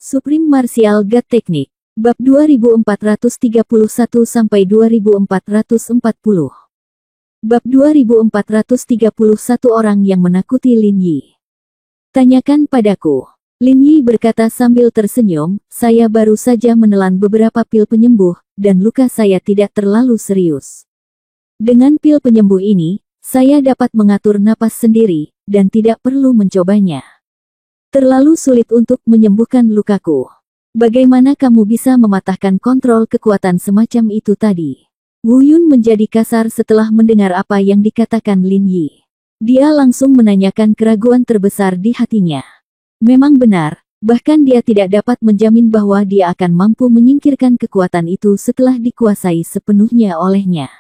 Supreme Martial God Technique. Bab 2431-2440. Bab 2431 orang yang menakuti Lin Yi. Tanyakan padaku. Lin Yi berkata sambil tersenyum, saya baru saja menelan beberapa pil penyembuh, dan luka saya tidak terlalu serius. Dengan pil penyembuh ini, saya dapat mengatur napas sendiri, dan tidak perlu mencobanya. Terlalu sulit untuk menyembuhkan lukaku. Bagaimana kamu bisa mematahkan kontrol kekuatan semacam itu tadi? Wu Yun menjadi kasar setelah mendengar apa yang dikatakan Lin Yi. Dia langsung menanyakan keraguan terbesar di hatinya. Memang benar, bahkan dia tidak dapat menjamin bahwa dia akan mampu menyingkirkan kekuatan itu setelah dikuasai sepenuhnya olehnya.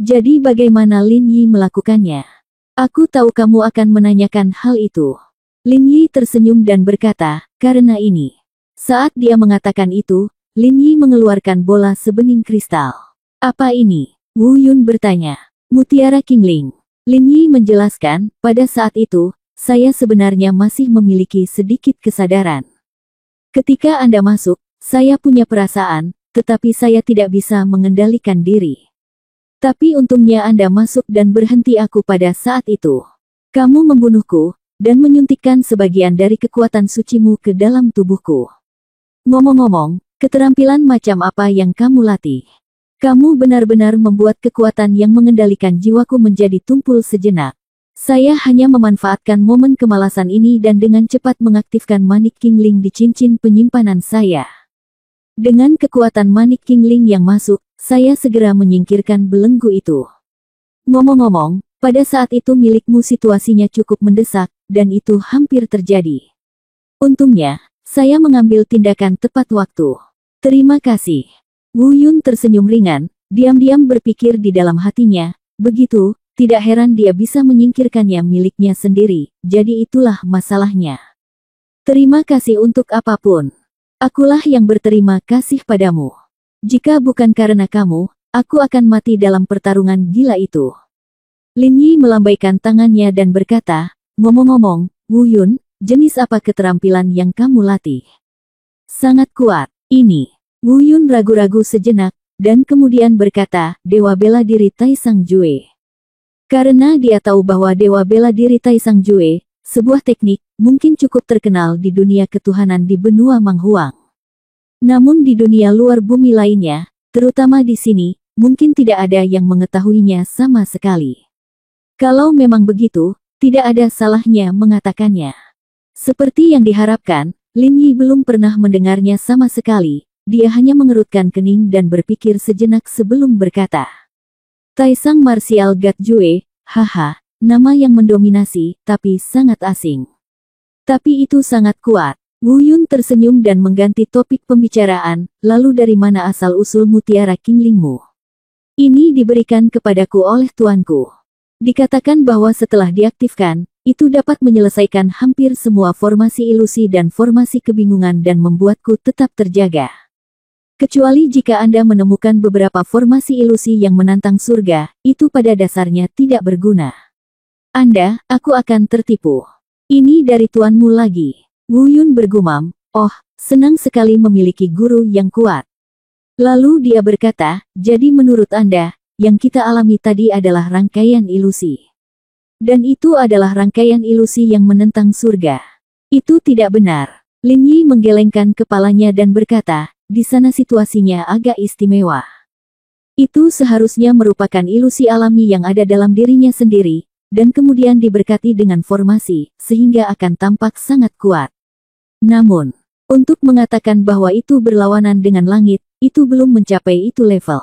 Jadi bagaimana Lin Yi melakukannya? Aku tahu kamu akan menanyakan hal itu. Lin Yi tersenyum dan berkata, karena ini. Saat dia mengatakan itu, Lin Yi mengeluarkan bola sebening kristal. Apa ini? Wu Yun bertanya. Mutiara Qingling. Lin Yi menjelaskan, pada saat itu, saya sebenarnya masih memiliki sedikit kesadaran. Ketika Anda masuk, saya punya perasaan, tetapi saya tidak bisa mengendalikan diri. Tapi untungnya Anda masuk dan berhenti aku pada saat itu. Kamu membunuhku, dan menyuntikkan sebagian dari kekuatan sucimu ke dalam tubuhku. Ngomong-ngomong, keterampilan macam apa yang kamu latih? Kamu benar-benar membuat kekuatan yang mengendalikan jiwaku menjadi tumpul sejenak. Saya hanya memanfaatkan momen kemalasan ini dan dengan cepat mengaktifkan manik Qingling di cincin penyimpanan saya. Dengan kekuatan manik Qingling yang masuk, saya segera menyingkirkan belenggu itu. Ngomong-ngomong, pada saat itu milikmu situasinya cukup mendesak, dan itu hampir terjadi. Untungnya, saya mengambil tindakan tepat waktu. Terima kasih. Wu Yun tersenyum ringan, diam-diam berpikir di dalam hatinya, begitu, tidak heran dia bisa menyingkirkannya miliknya sendiri, jadi itulah masalahnya. Terima kasih untuk apapun. Akulah yang berterima kasih padamu. Jika bukan karena kamu, aku akan mati dalam pertarungan gila itu. Lin Yi melambaikan tangannya dan berkata, ngomong-ngomong, Wu Yun, jenis apa keterampilan yang kamu latih? Sangat kuat, ini. Wu Yun ragu-ragu sejenak, dan kemudian berkata, Dewa Bela Diri Taisang Jue. Karena dia tahu bahwa Dewa Bela Diri Taisang Jue, sebuah teknik, mungkin cukup terkenal di dunia ketuhanan di benua Manghuang. Namun di dunia luar bumi lainnya, terutama di sini, mungkin tidak ada yang mengetahuinya sama sekali. Kalau memang begitu, tidak ada salahnya mengatakannya. Seperti yang diharapkan, Lin Yi belum pernah mendengarnya sama sekali, dia hanya mengerutkan kening dan berpikir sejenak sebelum berkata. Taisang Martial God Jue, haha, nama yang mendominasi, tapi sangat asing. Tapi itu sangat kuat. Wu Yun tersenyum dan mengganti topik pembicaraan, lalu dari mana asal-usul mutiara Qinglingmu? Ini diberikan kepadaku oleh tuanku. Dikatakan bahwa setelah diaktifkan, itu dapat menyelesaikan hampir semua formasi ilusi dan formasi kebingungan dan membuatku tetap terjaga. Kecuali jika Anda menemukan beberapa formasi ilusi yang menantang surga, itu pada dasarnya tidak berguna. Aku akan tertipu. Ini dari tuanmu lagi. Wu Yun bergumam, oh, senang sekali memiliki guru yang kuat. Lalu dia berkata, jadi menurut Anda, yang kita alami tadi adalah rangkaian ilusi. Dan itu adalah rangkaian ilusi yang menentang surga. Itu tidak benar. Lin Yi menggelengkan kepalanya dan berkata, di sana situasinya agak istimewa. Itu seharusnya merupakan ilusi alami yang ada dalam dirinya sendiri, dan kemudian diberkati dengan formasi, sehingga akan tampak sangat kuat. Namun, untuk mengatakan bahwa itu berlawanan dengan langit, itu belum mencapai itu level.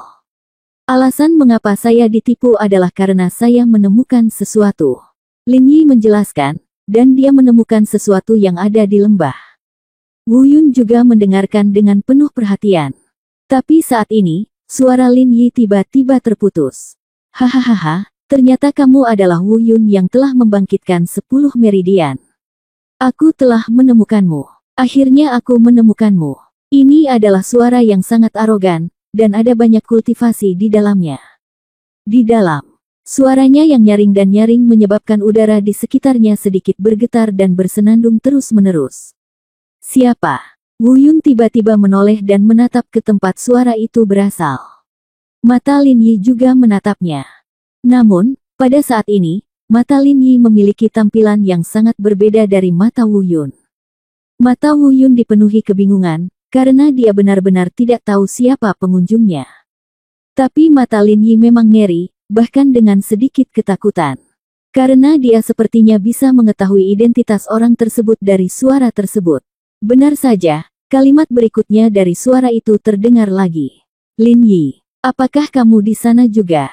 Alasan mengapa saya ditipu adalah karena saya menemukan sesuatu. Lin Yi menjelaskan, dan dia menemukan sesuatu yang ada di lembah. Wu Yun juga mendengarkan dengan penuh perhatian. Tapi saat ini, suara Lin Yi tiba-tiba terputus. Hahaha, ternyata kamu adalah Wu Yun yang telah membangkitkan 10 meridian. Aku telah menemukanmu. Akhirnya aku menemukanmu. Ini adalah suara yang sangat arogan, dan ada banyak kultivasi di dalamnya. Di dalam, suaranya yang nyaring dan nyaring menyebabkan udara di sekitarnya sedikit bergetar dan bersenandung terus-menerus. Siapa? Wu Yun tiba-tiba menoleh dan menatap ke tempat suara itu berasal. Mata Lin Yi juga menatapnya. Namun, pada saat ini, mata Lin Yi memiliki tampilan yang sangat berbeda dari mata Wu Yun. Mata Wu Yun dipenuhi kebingungan, karena dia benar-benar tidak tahu siapa pengunjungnya. Tapi mata Lin Yi memang ngeri, bahkan dengan sedikit ketakutan. Karena dia sepertinya bisa mengetahui identitas orang tersebut dari suara tersebut. Benar saja, kalimat berikutnya dari suara itu terdengar lagi. Lin Yi, apakah kamu di sana juga?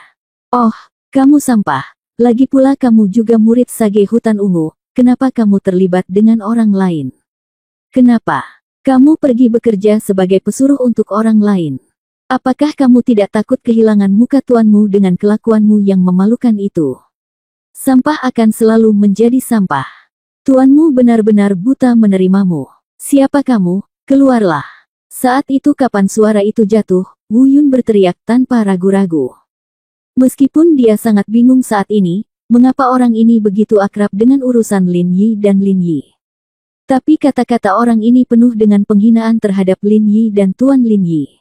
Oh, kamu sampah. Lagi pula kamu juga murid Sage Hutan Ungu, kenapa kamu terlibat dengan orang lain? Kenapa? Kamu pergi bekerja sebagai pesuruh untuk orang lain. Apakah kamu tidak takut kehilangan muka tuanmu dengan kelakuanmu yang memalukan itu? Sampah akan selalu menjadi sampah. Tuanmu benar-benar buta menerimamu. Siapa kamu? Keluarlah. Saat itu kapan suara itu jatuh, Wu Yun berteriak tanpa ragu-ragu. Meskipun dia sangat bingung saat ini, mengapa orang ini begitu akrab dengan urusan Lin Yi dan Lin Yi. Tapi kata-kata orang ini penuh dengan penghinaan terhadap Lin Yi dan Tuan Lin Yi.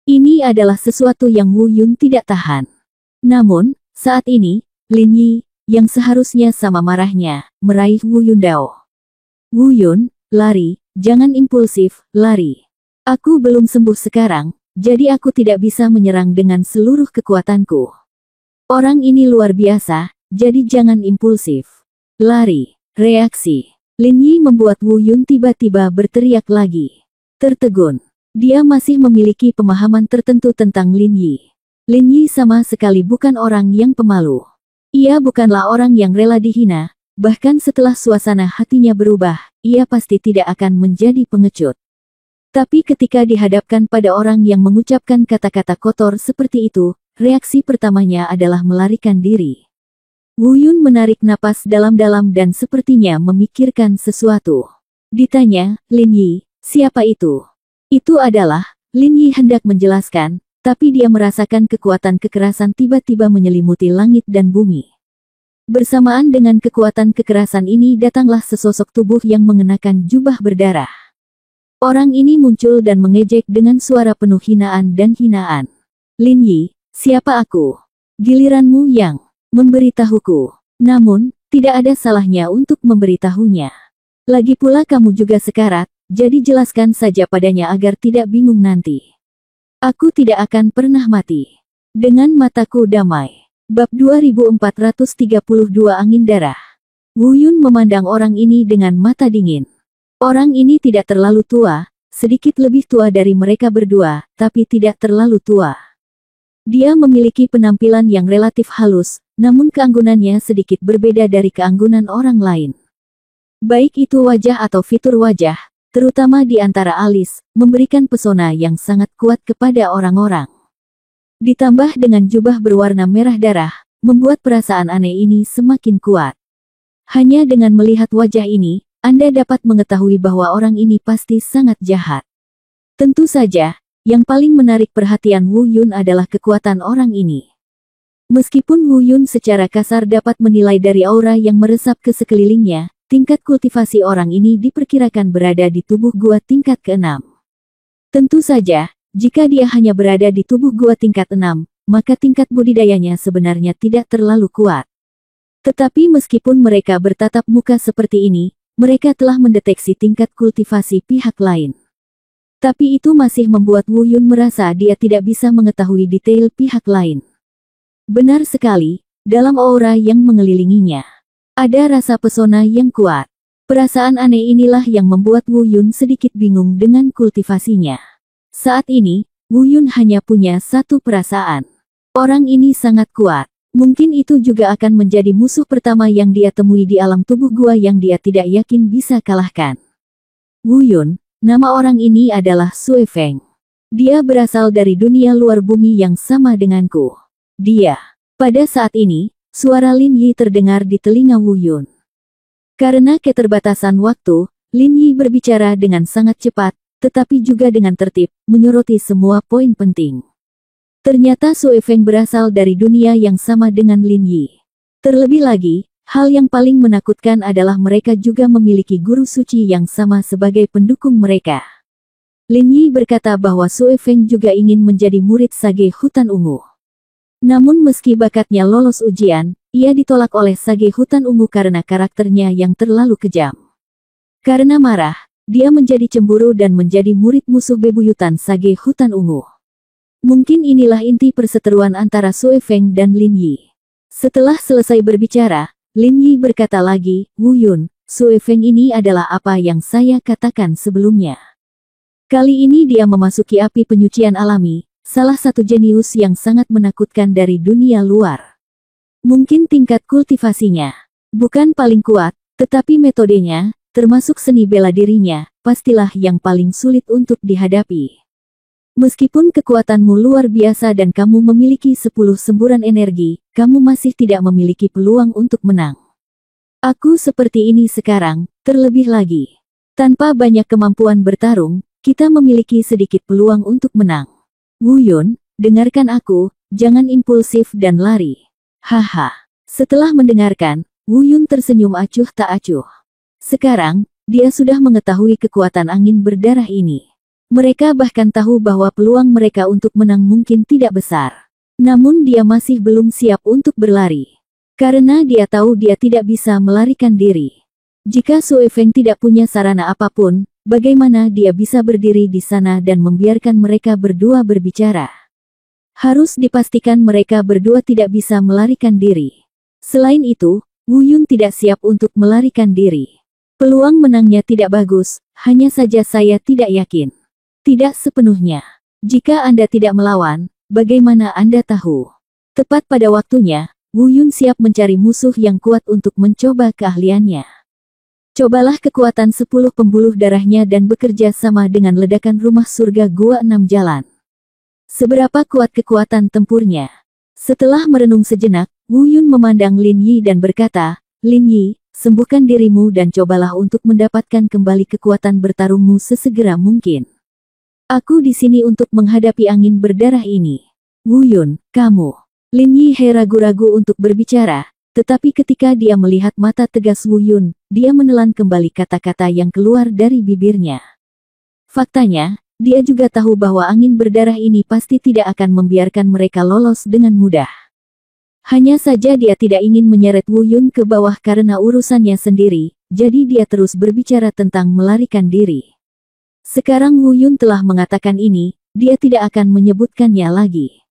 Ini adalah sesuatu yang Wu Yun tidak tahan. Namun, saat ini, Lin Yi, yang seharusnya sama marahnya, meraih Wu Yun Dao. Wu Yun, lari. Jangan impulsif, lari. Aku belum sembuh sekarang, jadi aku tidak bisa menyerang dengan seluruh kekuatanku. Orang ini luar biasa, jadi jangan impulsif. Lari. Reaksi. Lin Yi membuat Wu Yun tiba-tiba berteriak lagi. Tertegun. Dia masih memiliki pemahaman tertentu tentang Lin Yi. Lin Yi sama sekali bukan orang yang pemalu. Ia bukanlah orang yang rela dihina. Bahkan setelah suasana hatinya berubah, ia pasti tidak akan menjadi pengecut. Tapi ketika dihadapkan pada orang yang mengucapkan kata-kata kotor seperti itu, reaksi pertamanya adalah melarikan diri. Wu Yun menarik napas dalam-dalam dan sepertinya memikirkan sesuatu. Ditanya, Lin Yi, siapa itu? Itu adalah, Lin Yi hendak menjelaskan, tapi dia merasakan kekuatan kekerasan tiba-tiba menyelimuti langit dan bumi. Bersamaan dengan kekuatan kekerasan ini datanglah sesosok tubuh yang mengenakan jubah berdarah. Orang ini muncul dan mengejek dengan suara penuh hinaan dan hinaan. Lin Yi, siapa aku? Giliranmu yang memberitahuku. Namun, tidak ada salahnya untuk memberitahunya. Lagi pula kamu juga sekarat, jadi jelaskan saja padanya agar tidak bingung nanti. Aku tidak akan pernah mati. Dengan mataku damai. Bab 2432 Angin Darah. Wu Yun memandang orang ini dengan mata dingin. Orang ini tidak terlalu tua, sedikit lebih tua dari mereka berdua, tapi tidak terlalu tua. Dia memiliki penampilan yang relatif halus, namun keanggunannya sedikit berbeda dari keanggunan orang lain. Baik itu wajah atau fitur wajah, terutama di antara alis, memberikan pesona yang sangat kuat kepada orang-orang. Ditambah dengan jubah berwarna merah darah, membuat perasaan aneh ini semakin kuat. Hanya dengan melihat wajah ini, Anda dapat mengetahui bahwa orang ini pasti sangat jahat. Tentu saja, yang paling menarik perhatian Wu Yun adalah kekuatan orang ini. Meskipun Wu Yun secara kasar dapat menilai dari aura yang meresap ke sekelilingnya, tingkat kultivasi orang ini diperkirakan berada di tubuh gua tingkat ke-6. Tentu saja, jika dia hanya berada di tubuh gua tingkat 6, maka tingkat budidayanya sebenarnya tidak terlalu kuat. Tetapi meskipun mereka bertatap muka seperti ini, mereka telah mendeteksi tingkat kultivasi pihak lain. Tapi itu masih membuat Wu Yun merasa dia tidak bisa mengetahui detail pihak lain. Benar sekali, dalam aura yang mengelilinginya, ada rasa pesona yang kuat. Perasaan aneh inilah yang membuat Wu Yun sedikit bingung dengan kultivasinya. Saat ini, Wu Yun hanya punya satu perasaan. Orang ini sangat kuat. Mungkin itu juga akan menjadi musuh pertama yang dia temui di alam tubuh gua yang dia tidak yakin bisa kalahkan. Wu Yun, nama orang ini adalah Sui Feng. Dia berasal dari dunia luar bumi yang sama denganku. Dia. Pada saat ini, suara Lin Yi terdengar di telinga Wu Yun. Karena keterbatasan waktu, Lin Yi berbicara dengan sangat cepat, tetapi juga dengan tertib, menyoroti semua poin penting. Ternyata Sui Feng berasal dari dunia yang sama dengan Lin Yi. Terlebih lagi, hal yang paling menakutkan adalah mereka juga memiliki guru suci yang sama sebagai pendukung mereka. Lin Yi berkata bahwa Sue Feng juga ingin menjadi murid Sage Hutan Ungu. Namun meski bakatnya lolos ujian, ia ditolak oleh Sage Hutan Ungu karena karakternya yang terlalu kejam. Karena marah, dia menjadi cemburu dan menjadi murid musuh bebuyutan Sage Hutan Ungu. Mungkin inilah inti perseteruan antara Sue Feng dan Lin Yi. Setelah selesai berbicara, Lin Yi berkata lagi, Wu Yun, Sue Feng ini adalah apa yang saya katakan sebelumnya. Kali ini dia memasuki api penyucian alami, salah satu jenius yang sangat menakutkan dari dunia luar. Mungkin tingkat kultivasinya bukan paling kuat, tetapi metodenya, termasuk seni bela dirinya, pastilah yang paling sulit untuk dihadapi. Meskipun kekuatanmu luar biasa dan kamu memiliki 10 semburan energi, kamu masih tidak memiliki peluang untuk menang. Aku seperti ini sekarang, terlebih lagi. Tanpa banyak kemampuan bertarung, kita memiliki sedikit peluang untuk menang. Wu Yun, dengarkan aku, jangan impulsif dan lari. Haha. Setelah mendengarkan, Wu Yun tersenyum acuh tak acuh. Sekarang, dia sudah mengetahui kekuatan angin berdarah ini. Mereka bahkan tahu bahwa peluang mereka untuk menang mungkin tidak besar. Namun dia masih belum siap untuk berlari. Karena dia tahu dia tidak bisa melarikan diri. Jika Sue Feng tidak punya sarana apapun, bagaimana dia bisa berdiri di sana dan membiarkan mereka berdua berbicara? Harus dipastikan mereka berdua tidak bisa melarikan diri. Selain itu, Wu Yun tidak siap untuk melarikan diri. Peluang menangnya tidak bagus, hanya saja saya tidak yakin. Tidak sepenuhnya. Jika Anda tidak melawan, bagaimana Anda tahu? Tepat pada waktunya, Wu Yun siap mencari musuh yang kuat untuk mencoba keahliannya. Cobalah kekuatan 10 pembuluh darahnya dan bekerja sama dengan ledakan rumah surga Gua 6 Jalan. Seberapa kuat kekuatan tempurnya? Setelah merenung sejenak, Wu Yun memandang Lin Yi dan berkata, Lin Yi, sembuhkan dirimu dan cobalah untuk mendapatkan kembali kekuatan bertarungmu sesegera mungkin. Aku di sini untuk menghadapi angin berdarah ini. Wu Yun, kamu. Lin Yi ragu-ragu untuk berbicara. Tetapi ketika dia melihat mata tegas Wu Yun, dia menelan kembali kata-kata yang keluar dari bibirnya. Faktanya, dia juga tahu bahwa angin berdarah ini pasti tidak akan membiarkan mereka lolos dengan mudah. Hanya saja dia tidak ingin menyeret Wu Yun ke bawah karena urusannya sendiri, jadi dia terus berbicara tentang melarikan diri. Sekarang Wu Yun telah mengatakan ini, dia tidak akan menyebutkannya lagi.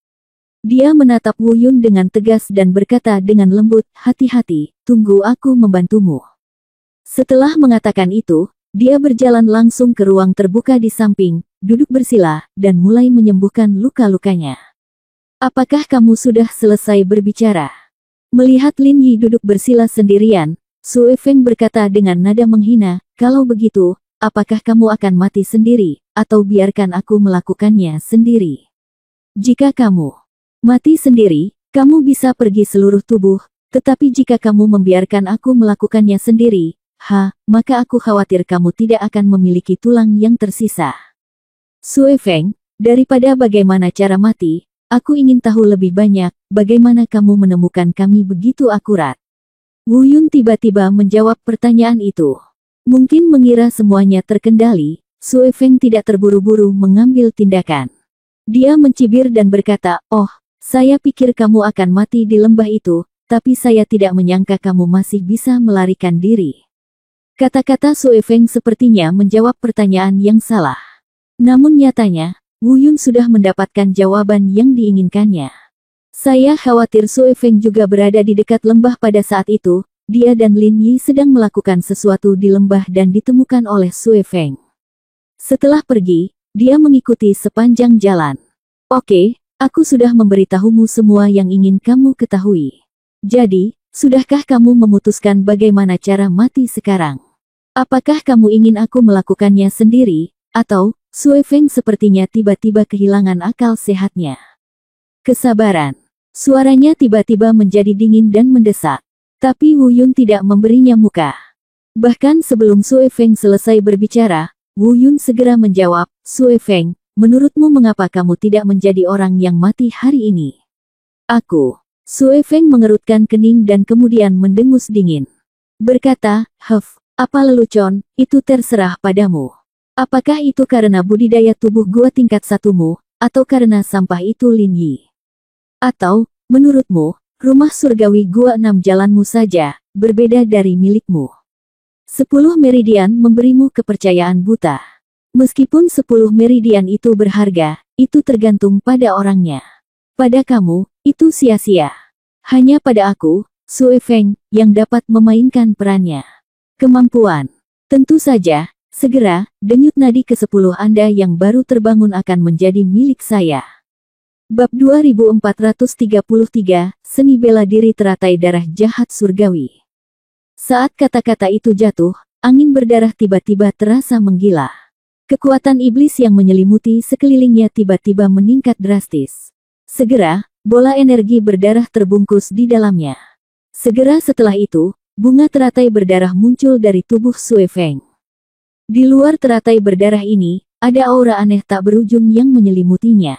Dia menatap Wu Yun dengan tegas dan berkata dengan lembut, hati-hati, tunggu aku membantumu. Setelah mengatakan itu, dia berjalan langsung ke ruang terbuka di samping, duduk bersila, dan mulai menyembuhkan luka-lukanya. Apakah kamu sudah selesai berbicara? Melihat Lin Yi duduk bersila sendirian, Sue Feng berkata dengan nada menghina, kalau begitu, apakah kamu akan mati sendiri, atau biarkan aku melakukannya sendiri? Jika kamu mati sendiri, kamu bisa pergi seluruh tubuh, tetapi jika kamu membiarkan aku melakukannya sendiri, maka aku khawatir kamu tidak akan memiliki tulang yang tersisa. Sue Feng, daripada bagaimana cara mati, aku ingin tahu lebih banyak, bagaimana kamu menemukan kami begitu akurat. Wu Yun tiba-tiba menjawab pertanyaan itu. Mungkin mengira semuanya terkendali, Sue Feng tidak terburu-buru mengambil tindakan. Dia mencibir dan berkata, oh, saya pikir kamu akan mati di lembah itu, tapi saya tidak menyangka kamu masih bisa melarikan diri. Kata-kata Sue Feng sepertinya menjawab pertanyaan yang salah. Namun nyatanya, Wu Yun sudah mendapatkan jawaban yang diinginkannya. Saya khawatir Sue Feng juga berada di dekat lembah pada saat itu, dia dan Lin Yi sedang melakukan sesuatu di lembah dan ditemukan oleh Sue Feng. Setelah pergi, dia mengikuti sepanjang jalan. Oke. Aku sudah memberitahumu semua yang ingin kamu ketahui. Jadi, sudahkah kamu memutuskan bagaimana cara mati sekarang? Apakah kamu ingin aku melakukannya sendiri, atau, Sue Feng sepertinya tiba-tiba kehilangan akal sehatnya. Kesabaran. Suaranya tiba-tiba menjadi dingin dan mendesak. Tapi Wu Yun tidak memberinya muka. Bahkan sebelum Sue Feng selesai berbicara, Wu Yun segera menjawab, Sue Feng, menurutmu mengapa kamu tidak menjadi orang yang mati hari ini? Aku. Sue Feng mengerutkan kening dan kemudian mendengus dingin. Berkata, apa lelucon, itu terserah padamu. Apakah itu karena budidaya tubuh gua tingkat 1-mu, atau karena sampah itu Lin Yi? Atau, menurutmu, rumah surgawi gua 6 jalanmu saja, berbeda dari milikmu? 10 meridian memberimu kepercayaan buta. Meskipun 10 meridian itu berharga, itu tergantung pada orangnya. Pada kamu, itu sia-sia. Hanya pada aku, Sue Feng, yang dapat memainkan perannya. Kemampuan. Tentu saja, segera, denyut nadi ke-10 Anda yang baru terbangun akan menjadi milik saya. Bab 2433, Seni Bela Diri Teratai Darah Jahat Surgawi. Saat kata-kata itu jatuh, angin berdarah tiba-tiba terasa menggila. Kekuatan iblis yang menyelimuti sekelilingnya tiba-tiba meningkat drastis. Segera, bola energi berdarah terbungkus di dalamnya. Segera setelah itu, bunga teratai berdarah muncul dari tubuh Sue Feng. Di luar teratai berdarah ini, ada aura aneh tak berujung yang menyelimutinya.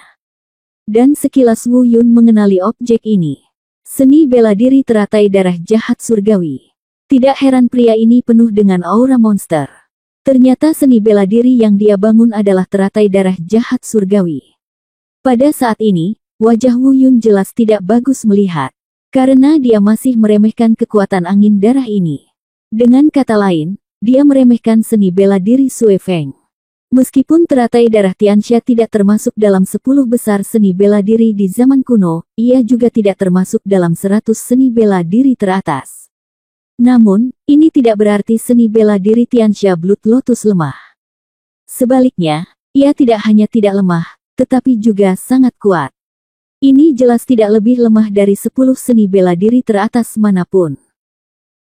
Dan sekilas Wu Yun mengenali objek ini. Seni bela diri teratai darah jahat surgawi. Tidak heran pria ini penuh dengan aura monster. Ternyata seni bela diri yang dia bangun adalah teratai darah jahat surgawi. Pada saat ini, wajah Wu Yun jelas tidak bagus melihat. Karena dia masih meremehkan kekuatan angin darah ini. Dengan kata lain, dia meremehkan seni bela diri Sue Feng. Meskipun teratai darah Tianxia tidak termasuk dalam 10 besar seni bela diri di zaman kuno, ia juga tidak termasuk dalam 100 seni bela diri teratas. Namun, ini tidak berarti seni bela diri Tianxia Blood Lotus lemah. Sebaliknya, ia tidak hanya tidak lemah, tetapi juga sangat kuat. Ini jelas tidak lebih lemah dari 10 seni bela diri teratas manapun.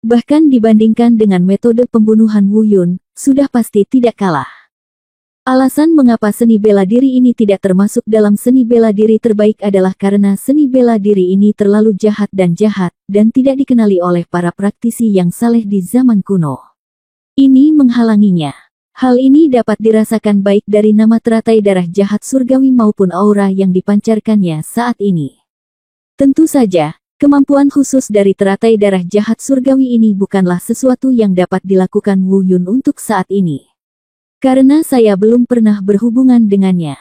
Bahkan dibandingkan dengan metode pembunuhan Wu Yun, sudah pasti tidak kalah. Alasan mengapa seni bela diri ini tidak termasuk dalam seni bela diri terbaik adalah karena seni bela diri ini terlalu jahat, dan tidak dikenali oleh para praktisi yang saleh di zaman kuno. Ini menghalanginya. Hal ini dapat dirasakan baik dari nama teratai darah jahat surgawi maupun aura yang dipancarkannya saat ini. Tentu saja, kemampuan khusus dari teratai darah jahat surgawi ini bukanlah sesuatu yang dapat dilakukan Wu Yun untuk saat ini. Karena saya belum pernah berhubungan dengannya.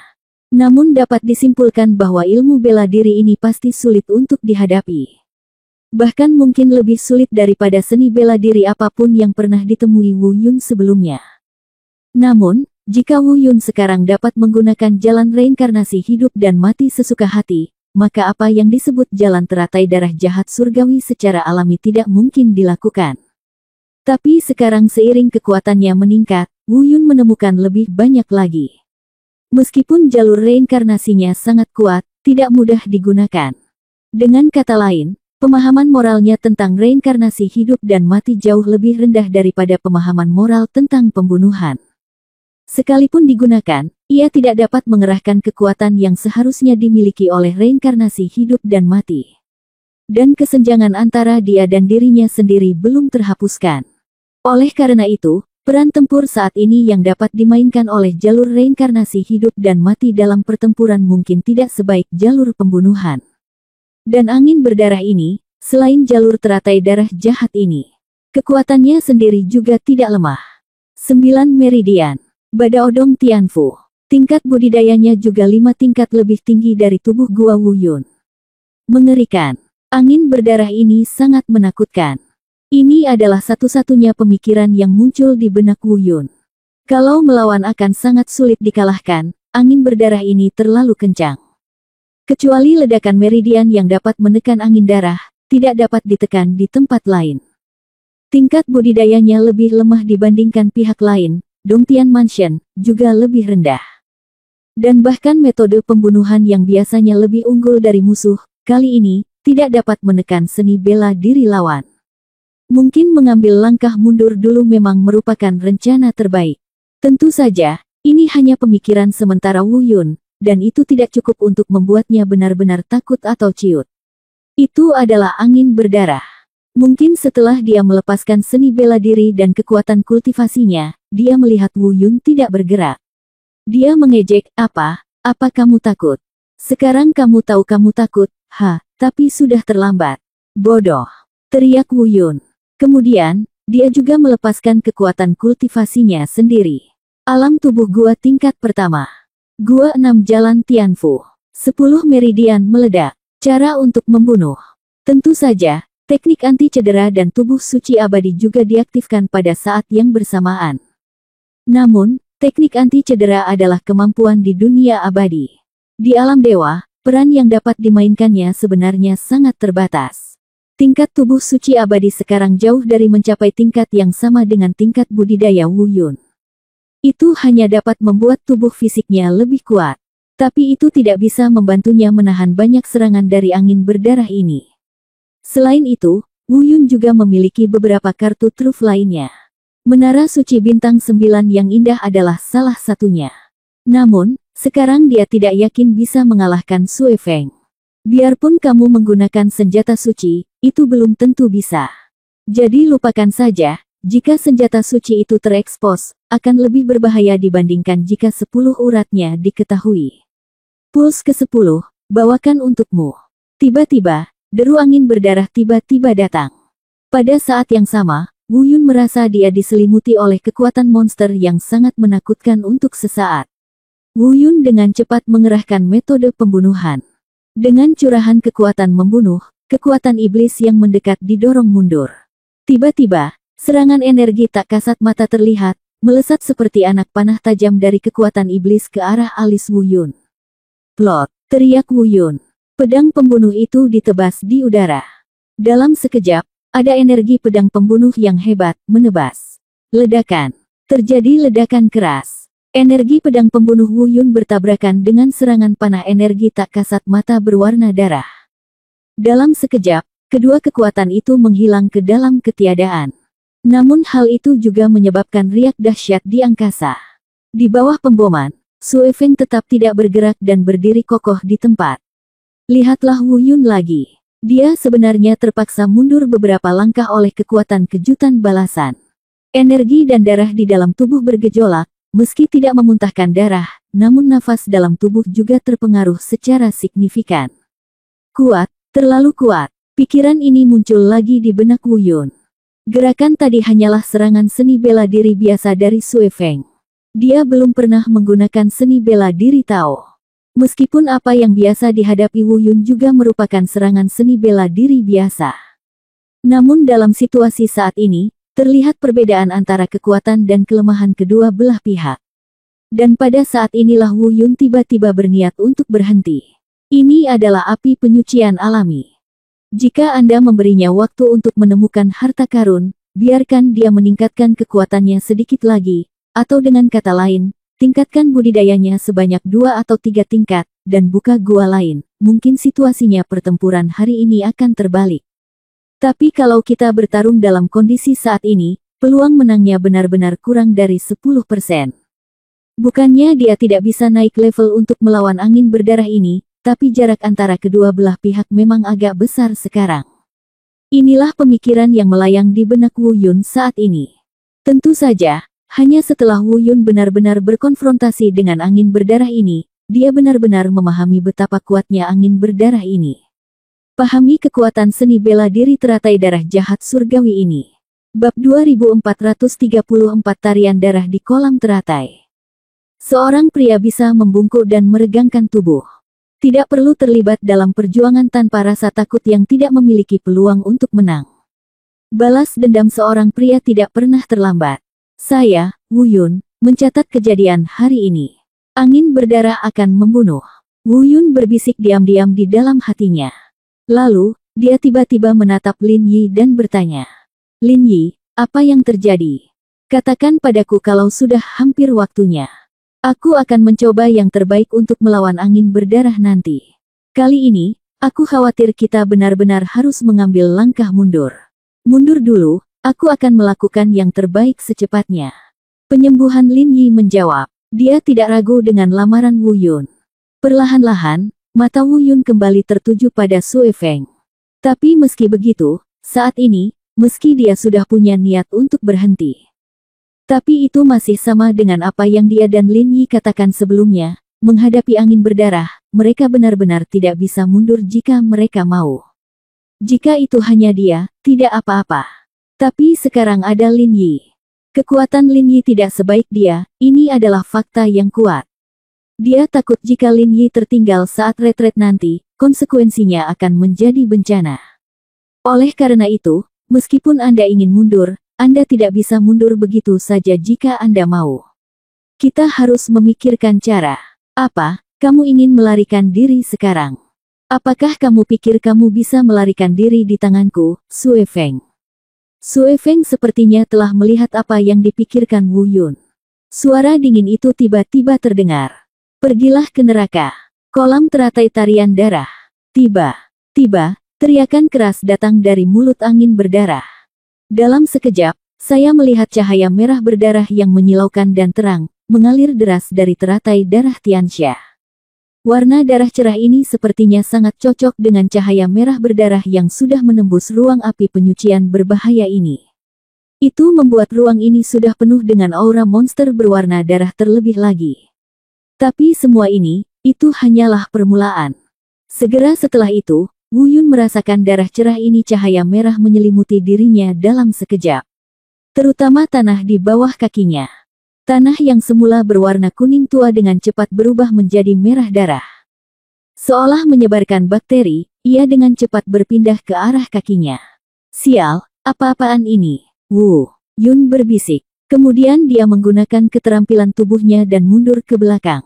Namun dapat disimpulkan bahwa ilmu bela diri ini pasti sulit untuk dihadapi. Bahkan mungkin lebih sulit daripada seni bela diri apapun yang pernah ditemui Wu Yun sebelumnya. Namun, jika Wu Yun sekarang dapat menggunakan jalan reinkarnasi hidup dan mati sesuka hati, maka apa yang disebut jalan teratai darah jahat surgawi secara alami tidak mungkin dilakukan. Tapi sekarang seiring kekuatannya meningkat, Wu Yun menemukan lebih banyak lagi. Meskipun jalur reinkarnasinya sangat kuat, tidak mudah digunakan. Dengan kata lain, pemahaman moralnya tentang reinkarnasi hidup dan mati jauh lebih rendah daripada pemahaman moral tentang pembunuhan. Sekalipun digunakan, ia tidak dapat mengerahkan kekuatan yang seharusnya dimiliki oleh reinkarnasi hidup dan mati. Dan kesenjangan antara dia dan dirinya sendiri belum terhapuskan. Oleh karena itu, peran tempur saat ini yang dapat dimainkan oleh jalur reinkarnasi hidup dan mati dalam pertempuran mungkin tidak sebaik jalur pembunuhan. Dan angin berdarah ini, selain jalur teratai darah jahat ini, kekuatannya sendiri juga tidak lemah. 9 meridian. Badaodong Tianfu. Tingkat budidayanya juga 5 tingkat lebih tinggi dari tubuh gua Wu Yun. Mengerikan. Angin berdarah ini sangat menakutkan. Ini adalah satu-satunya pemikiran yang muncul di benak Wu Yun. Kalau melawan akan sangat sulit dikalahkan, angin berdarah ini terlalu kencang. Kecuali ledakan meridian yang dapat menekan angin darah, tidak dapat ditekan di tempat lain. Tingkat budidayanya lebih lemah dibandingkan pihak lain, Dongtian Mansion, juga lebih rendah. Dan bahkan metode pembunuhan yang biasanya lebih unggul dari musuh, kali ini, tidak dapat menekan seni bela diri lawan. Mungkin mengambil langkah mundur dulu memang merupakan rencana terbaik. Tentu saja, ini hanya pemikiran sementara Wu Yun, dan itu tidak cukup untuk membuatnya benar-benar takut atau ciut. Itu adalah angin berdarah. Mungkin setelah dia melepaskan seni bela diri dan kekuatan kultivasinya, dia melihat Wu Yun tidak bergerak. Dia mengejek, apa kamu takut? Sekarang kamu tahu kamu takut, tapi sudah terlambat. Bodoh, teriak Wu Yun. Kemudian, dia juga melepaskan kekuatan kultivasinya sendiri. Alam tubuh gua tingkat pertama. Gua 6 Jalan Tianfu. 10 Meridian meledak. Cara untuk membunuh. Tentu saja, teknik anti cedera dan tubuh suci abadi juga diaktifkan pada saat yang bersamaan. Namun, teknik anti cedera adalah kemampuan di dunia abadi. Di alam dewa, peran yang dapat dimainkannya sebenarnya sangat terbatas. Tingkat tubuh suci abadi sekarang jauh dari mencapai tingkat yang sama dengan tingkat budidaya Wu Yun. Itu hanya dapat membuat tubuh fisiknya lebih kuat. Tapi itu tidak bisa membantunya menahan banyak serangan dari angin berdarah ini. Selain itu, Wu Yun juga memiliki beberapa kartu truf lainnya. Menara Suci Bintang 9 yang indah adalah salah satunya. Namun, sekarang dia tidak yakin bisa mengalahkan Sue Feng. Biarpun kamu menggunakan senjata suci, itu belum tentu bisa. Jadi lupakan saja, jika senjata suci itu terekspos, akan lebih berbahaya dibandingkan jika 10 uratnya diketahui. Puls ke-10, bawakan untukmu. Tiba-tiba, deru angin berdarah tiba-tiba datang. Pada saat yang sama, Wu Yun merasa dia diselimuti oleh kekuatan monster yang sangat menakutkan untuk sesaat. Wu Yun dengan cepat mengerahkan metode pembunuhan. Dengan curahan kekuatan membunuh, kekuatan iblis yang mendekat didorong mundur. Tiba-tiba, serangan energi tak kasat mata terlihat, melesat seperti anak panah tajam dari kekuatan iblis ke arah alis Wu Yun. Plot, teriak Wu Yun. Pedang pembunuh itu ditebas di udara. Dalam sekejap, ada energi pedang pembunuh yang hebat, menebas. Ledakan. Terjadi ledakan keras. Energi pedang pembunuh Wu Yun bertabrakan dengan serangan panah energi tak kasat mata berwarna darah. Dalam sekejap, kedua kekuatan itu menghilang ke dalam ketiadaan. Namun hal itu juga menyebabkan riak dahsyat di angkasa. Di bawah pemboman, Sue Feng tetap tidak bergerak dan berdiri kokoh di tempat. Lihatlah Wu Yun lagi. Dia sebenarnya terpaksa mundur beberapa langkah oleh kekuatan kejutan balasan. Energi dan darah di dalam tubuh bergejolak, meski tidak memuntahkan darah, namun nafas dalam tubuh juga terpengaruh secara signifikan. Kuat, terlalu kuat. Pikiran ini muncul lagi di benak Wu Yun. Gerakan tadi hanyalah serangan seni bela diri biasa dari Sue Feng. Dia belum pernah menggunakan seni bela diri Tao. Meskipun apa yang biasa dihadapi Wu Yun juga merupakan serangan seni bela diri biasa. Namun dalam situasi saat ini, terlihat perbedaan antara kekuatan dan kelemahan kedua belah pihak. Dan pada saat inilah Wu Yun tiba-tiba berniat untuk berhenti. Ini adalah api penyucian alami. Jika Anda memberinya waktu untuk menemukan harta karun, biarkan dia meningkatkan kekuatannya sedikit lagi, atau dengan kata lain, tingkatkan budidayanya sebanyak 2 atau 3 tingkat, dan buka gua lain, mungkin situasinya pertempuran hari ini akan terbalik. Tapi kalau kita bertarung dalam kondisi saat ini, peluang menangnya benar-benar kurang dari 10%. Bukannya dia tidak bisa naik level untuk melawan angin berdarah ini, tapi jarak antara kedua belah pihak memang agak besar sekarang. Inilah pemikiran yang melayang di benak Wu Yun saat ini. Tentu saja, hanya setelah Wu Yun benar-benar berkonfrontasi dengan angin berdarah ini, dia benar-benar memahami betapa kuatnya angin berdarah ini. Pahami kekuatan seni bela diri teratai darah jahat surgawi ini. Bab 2434 Tarian Darah di Kolam Teratai. Seorang pria bisa membungkuk dan meregangkan tubuh. Tidak perlu terlibat dalam perjuangan tanpa rasa takut yang tidak memiliki peluang untuk menang. Balas dendam seorang pria tidak pernah terlambat. Saya, Wu Yun, mencatat kejadian hari ini. Angin berdarah akan membunuh. Wu Yun berbisik diam-diam di dalam hatinya. Lalu, dia tiba-tiba menatap Lin Yi dan bertanya. Lin Yi, apa yang terjadi? Katakan padaku kalau sudah hampir waktunya. Aku akan mencoba yang terbaik untuk melawan angin berdarah nanti. Kali ini, aku khawatir kita benar-benar harus mengambil langkah mundur. Mundur dulu, aku akan melakukan yang terbaik secepatnya. Penyembuhan Lin Yi menjawab. Dia tidak ragu dengan lamaran Wu Yun. Perlahan-lahan, mata Wu Yun kembali tertuju pada Sue Feng. Tapi meski begitu, saat ini, meski dia sudah punya niat untuk berhenti. Tapi itu masih sama dengan apa yang dia dan Lin Yi katakan sebelumnya, menghadapi angin berdarah, mereka benar-benar tidak bisa mundur jika mereka mau. Jika itu hanya dia, tidak apa-apa. Tapi sekarang ada Lin Yi. Kekuatan Lin Yi tidak sebaik dia, ini adalah fakta yang kuat. Dia takut jika Lin Yi tertinggal saat retret nanti, konsekuensinya akan menjadi bencana. Oleh karena itu, meskipun Anda ingin mundur, Anda tidak bisa mundur begitu saja jika Anda mau. Kita harus memikirkan cara. Apa, kamu ingin melarikan diri sekarang? Apakah kamu pikir kamu bisa melarikan diri di tanganku, Sue Feng? Sue Feng sepertinya telah melihat apa yang dipikirkan Wu Yun. Suara dingin itu tiba-tiba terdengar. Pergilah ke neraka. Kolam teratai tarian darah. Tiba-tiba, teriakan keras datang dari mulut angin berdarah. Dalam sekejap, saya melihat cahaya merah berdarah yang menyilaukan dan terang, mengalir deras dari teratai darah Tianxia. Warna darah cerah ini sepertinya sangat cocok dengan cahaya merah berdarah yang sudah menembus ruang api penyucian berbahaya ini. Itu membuat ruang ini sudah penuh dengan aura monster berwarna darah terlebih lagi. Tapi semua ini, itu hanyalah permulaan. Segera setelah itu, Wu Yun merasakan darah cerah ini cahaya merah menyelimuti dirinya dalam sekejap. Terutama tanah di bawah kakinya. Tanah yang semula berwarna kuning tua dengan cepat berubah menjadi merah darah. Seolah menyebarkan bakteri, ia dengan cepat berpindah ke arah kakinya. Sial, apa-apaan ini? Wu Yun berbisik. Kemudian dia menggunakan keterampilan tubuhnya dan mundur ke belakang.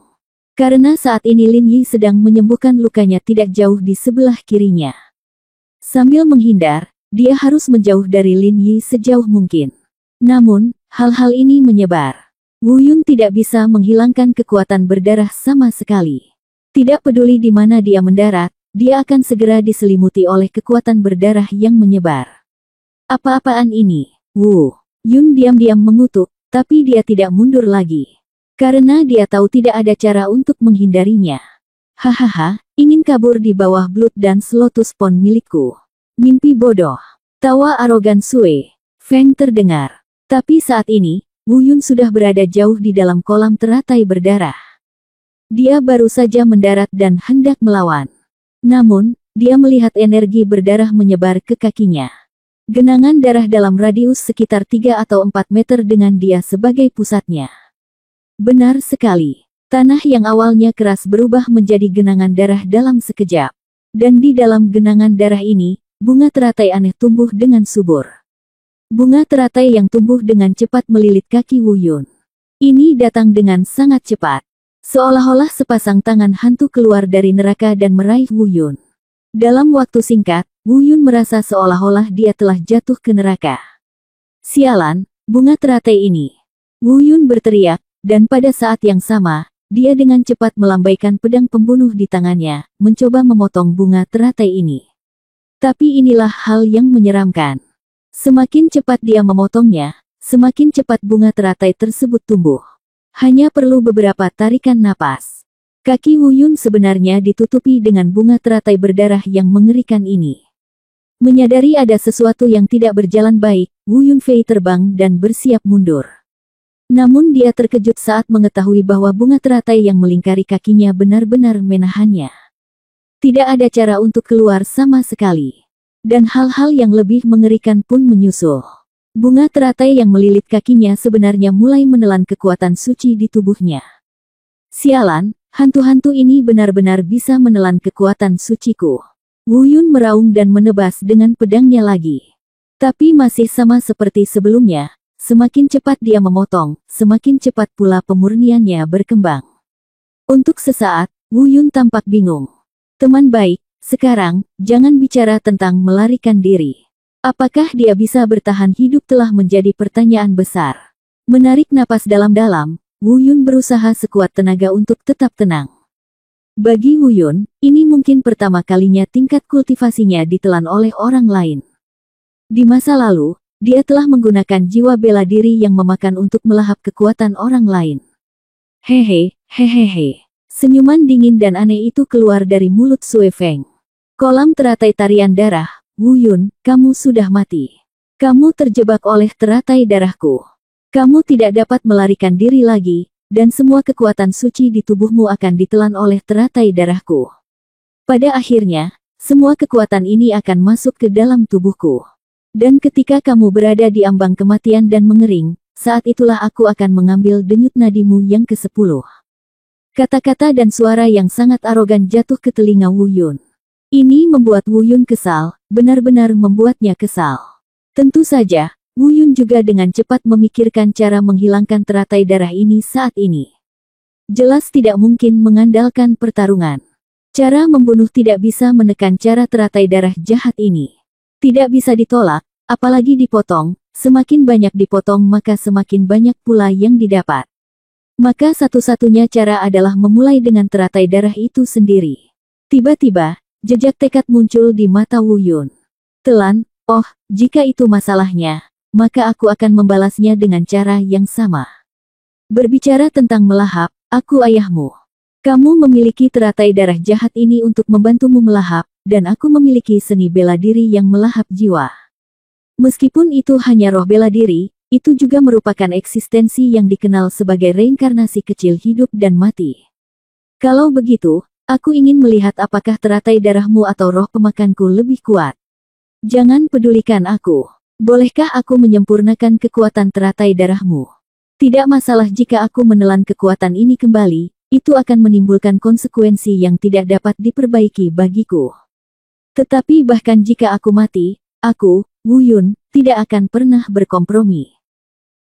Karena saat ini Lin Yi sedang menyembuhkan lukanya tidak jauh di sebelah kirinya. Sambil menghindar, dia harus menjauh dari Lin Yi sejauh mungkin. Namun, hal-hal ini menyebar. Wu Yun tidak bisa menghilangkan kekuatan berdarah sama sekali. Tidak peduli di mana dia mendarat, dia akan segera diselimuti oleh kekuatan berdarah yang menyebar. Apa-apaan ini? Wu Yun diam-diam mengutuk, tapi dia tidak mundur lagi. Karena dia tahu tidak ada cara untuk menghindarinya. Hahaha, ingin kabur di bawah Blood Dance Lotus Pond milikku. Mimpi bodoh. Tawa arogan Sue Feng terdengar. Tapi saat ini, Wu Yun sudah berada jauh di dalam kolam teratai berdarah. Dia baru saja mendarat dan hendak melawan. Namun, dia melihat energi berdarah menyebar ke kakinya. Genangan darah dalam radius sekitar 3 atau 4 meter dengan dia sebagai pusatnya. Benar sekali. Tanah yang awalnya keras berubah menjadi genangan darah dalam sekejap. Dan di dalam genangan darah ini, bunga teratai aneh tumbuh dengan subur. Bunga teratai yang tumbuh dengan cepat melilit kaki Wu Yun. Ini datang dengan sangat cepat. Seolah-olah sepasang tangan hantu keluar dari neraka dan meraih Wu Yun. Dalam waktu singkat, Wu Yun merasa seolah-olah dia telah jatuh ke neraka. Sialan, bunga teratai ini. Wu Yun berteriak, dan pada saat yang sama, dia dengan cepat melambaikan pedang pembunuh di tangannya, mencoba memotong bunga teratai ini. Tapi inilah hal yang menyeramkan. Semakin cepat dia memotongnya, semakin cepat bunga teratai tersebut tumbuh. Hanya perlu beberapa tarikan napas. Kaki Wu Yun sebenarnya ditutupi dengan bunga teratai berdarah yang mengerikan ini. Menyadari ada sesuatu yang tidak berjalan baik, Wu Yunfei terbang dan bersiap mundur. Namun dia terkejut saat mengetahui bahwa bunga teratai yang melingkari kakinya benar-benar menahannya. Tidak ada cara untuk keluar sama sekali. Dan hal-hal yang lebih mengerikan pun menyusul. Bunga teratai yang melilit kakinya sebenarnya mulai menelan kekuatan suci di tubuhnya. Sialan, hantu-hantu ini benar-benar bisa menelan kekuatan suciku. Wu Yun meraung dan menebas dengan pedangnya lagi. Tapi masih sama seperti sebelumnya, semakin cepat dia memotong, semakin cepat pula pemurniannya berkembang. Untuk sesaat, Wu Yun tampak bingung. Teman baik, sekarang, jangan bicara tentang melarikan diri. Apakah dia bisa bertahan hidup telah menjadi pertanyaan besar. Menarik napas dalam-dalam, Wu Yun berusaha sekuat tenaga untuk tetap tenang. Bagi Wu Yun, ini mungkin pertama kalinya tingkat kultivasinya ditelan oleh orang lain. Di masa lalu, dia telah menggunakan jiwa bela diri yang memakan untuk melahap kekuatan orang lain. Hehehe. Senyuman dingin dan aneh itu keluar dari mulut Sue Feng. Kolam teratai tarian darah, Wu Yun, kamu sudah mati. Kamu terjebak oleh teratai darahku. Kamu tidak dapat melarikan diri lagi, dan semua kekuatan suci di tubuhmu akan ditelan oleh teratai darahku. Pada akhirnya, semua kekuatan ini akan masuk ke dalam tubuhku. Dan ketika kamu berada di ambang kematian dan mengering, saat itulah aku akan mengambil denyut nadimu yang ke-10. Kata-kata dan suara yang sangat arogan jatuh ke telinga Wu Yun. Ini membuat Wu Yun kesal, benar-benar membuatnya kesal. Tentu saja, Wu Yun juga dengan cepat memikirkan cara menghilangkan teratai darah ini saat ini. Jelas tidak mungkin mengandalkan pertarungan. Cara membunuh tidak bisa menekan cara teratai darah jahat ini. Tidak bisa ditolak, apalagi dipotong. Semakin banyak dipotong maka semakin banyak pula yang didapat. Maka satu-satunya cara adalah memulai dengan teratai darah itu sendiri. Tiba-tiba, jejak tekad muncul di mata Wu Yun. Telan, oh, jika itu masalahnya, maka aku akan membalasnya dengan cara yang sama. Berbicara tentang melahap, aku ayahmu. Kamu memiliki teratai darah jahat ini untuk membantumu melahap, dan aku memiliki seni bela diri yang melahap jiwa. Meskipun itu hanya roh bela diri, itu juga merupakan eksistensi yang dikenal sebagai reinkarnasi kecil hidup dan mati. Kalau begitu, aku ingin melihat apakah teratai darahmu atau roh pemakanku lebih kuat. Jangan pedulikan aku. Bolehkah aku menyempurnakan kekuatan teratai darahmu? Tidak masalah jika aku menelan kekuatan ini kembali, itu akan menimbulkan konsekuensi yang tidak dapat diperbaiki bagiku. Tetapi bahkan jika aku mati, aku, Wu Yun, tidak akan pernah berkompromi.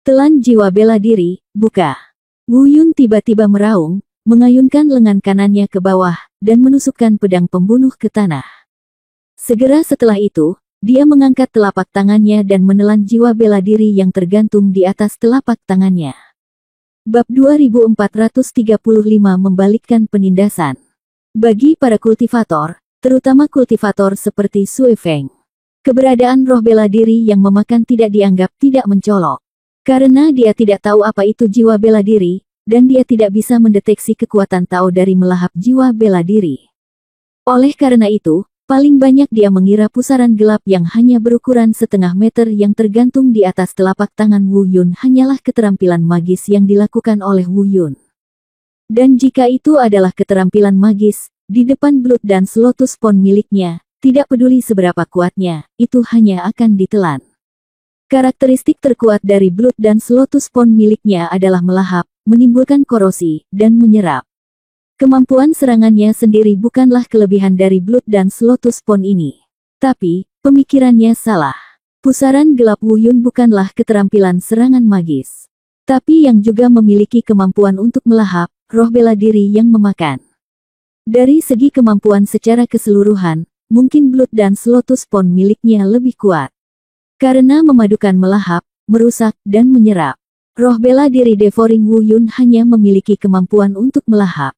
Telan jiwa bela diri, buka. Wu Yun tiba-tiba meraung, mengayunkan lengan kanannya ke bawah, dan menusukkan pedang pembunuh ke tanah. Segera setelah itu, dia mengangkat telapak tangannya dan menelan jiwa bela diri yang tergantung di atas telapak tangannya. Bab 2435 membalikkan penindasan. Bagi para kultivator, terutama kultivator seperti Sue Feng, keberadaan roh bela diri yang memakan tidak dianggap tidak mencolok. Karena dia tidak tahu apa itu jiwa bela diri, dan dia tidak bisa mendeteksi kekuatan Tao dari melahap jiwa bela diri. Oleh karena itu, paling banyak dia mengira pusaran gelap yang hanya berukuran setengah meter yang tergantung di atas telapak tangan Wu Yun hanyalah keterampilan magis yang dilakukan oleh Wu Yun. Dan jika itu adalah keterampilan magis, di depan Blood Dance Lotus Pond miliknya, tidak peduli seberapa kuatnya, itu hanya akan ditelan. Karakteristik terkuat dari Blood Dance Lotus Pond miliknya adalah melahap, menimbulkan korosi, dan menyerap. Kemampuan serangannya sendiri bukanlah kelebihan dari Blood Dance Lotus Pond ini. Tapi, pemikirannya salah. Pusaran gelap Wu Yun bukanlah keterampilan serangan magis. Tapi yang juga memiliki kemampuan untuk melahap, roh bela diri yang memakan. Dari segi kemampuan secara keseluruhan, mungkin Blood Dance Lotus Pond miliknya lebih kuat. Karena memadukan melahap, merusak, dan menyerap. Roh bela diri Devouring Wu Yun hanya memiliki kemampuan untuk melahap.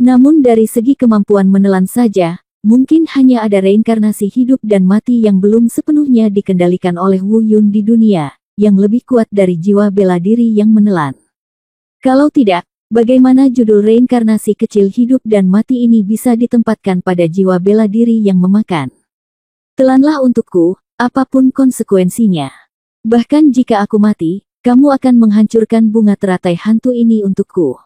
Namun dari segi kemampuan menelan saja, mungkin hanya ada reinkarnasi hidup dan mati yang belum sepenuhnya dikendalikan oleh Wu Yun di dunia, yang lebih kuat dari jiwa bela diri yang menelan. Kalau tidak, bagaimana judul reinkarnasi kecil hidup dan mati ini bisa ditempatkan pada jiwa bela diri yang memakan? Telanlah untukku, apapun konsekuensinya. Bahkan jika aku mati, kamu akan menghancurkan bunga teratai hantu ini untukku.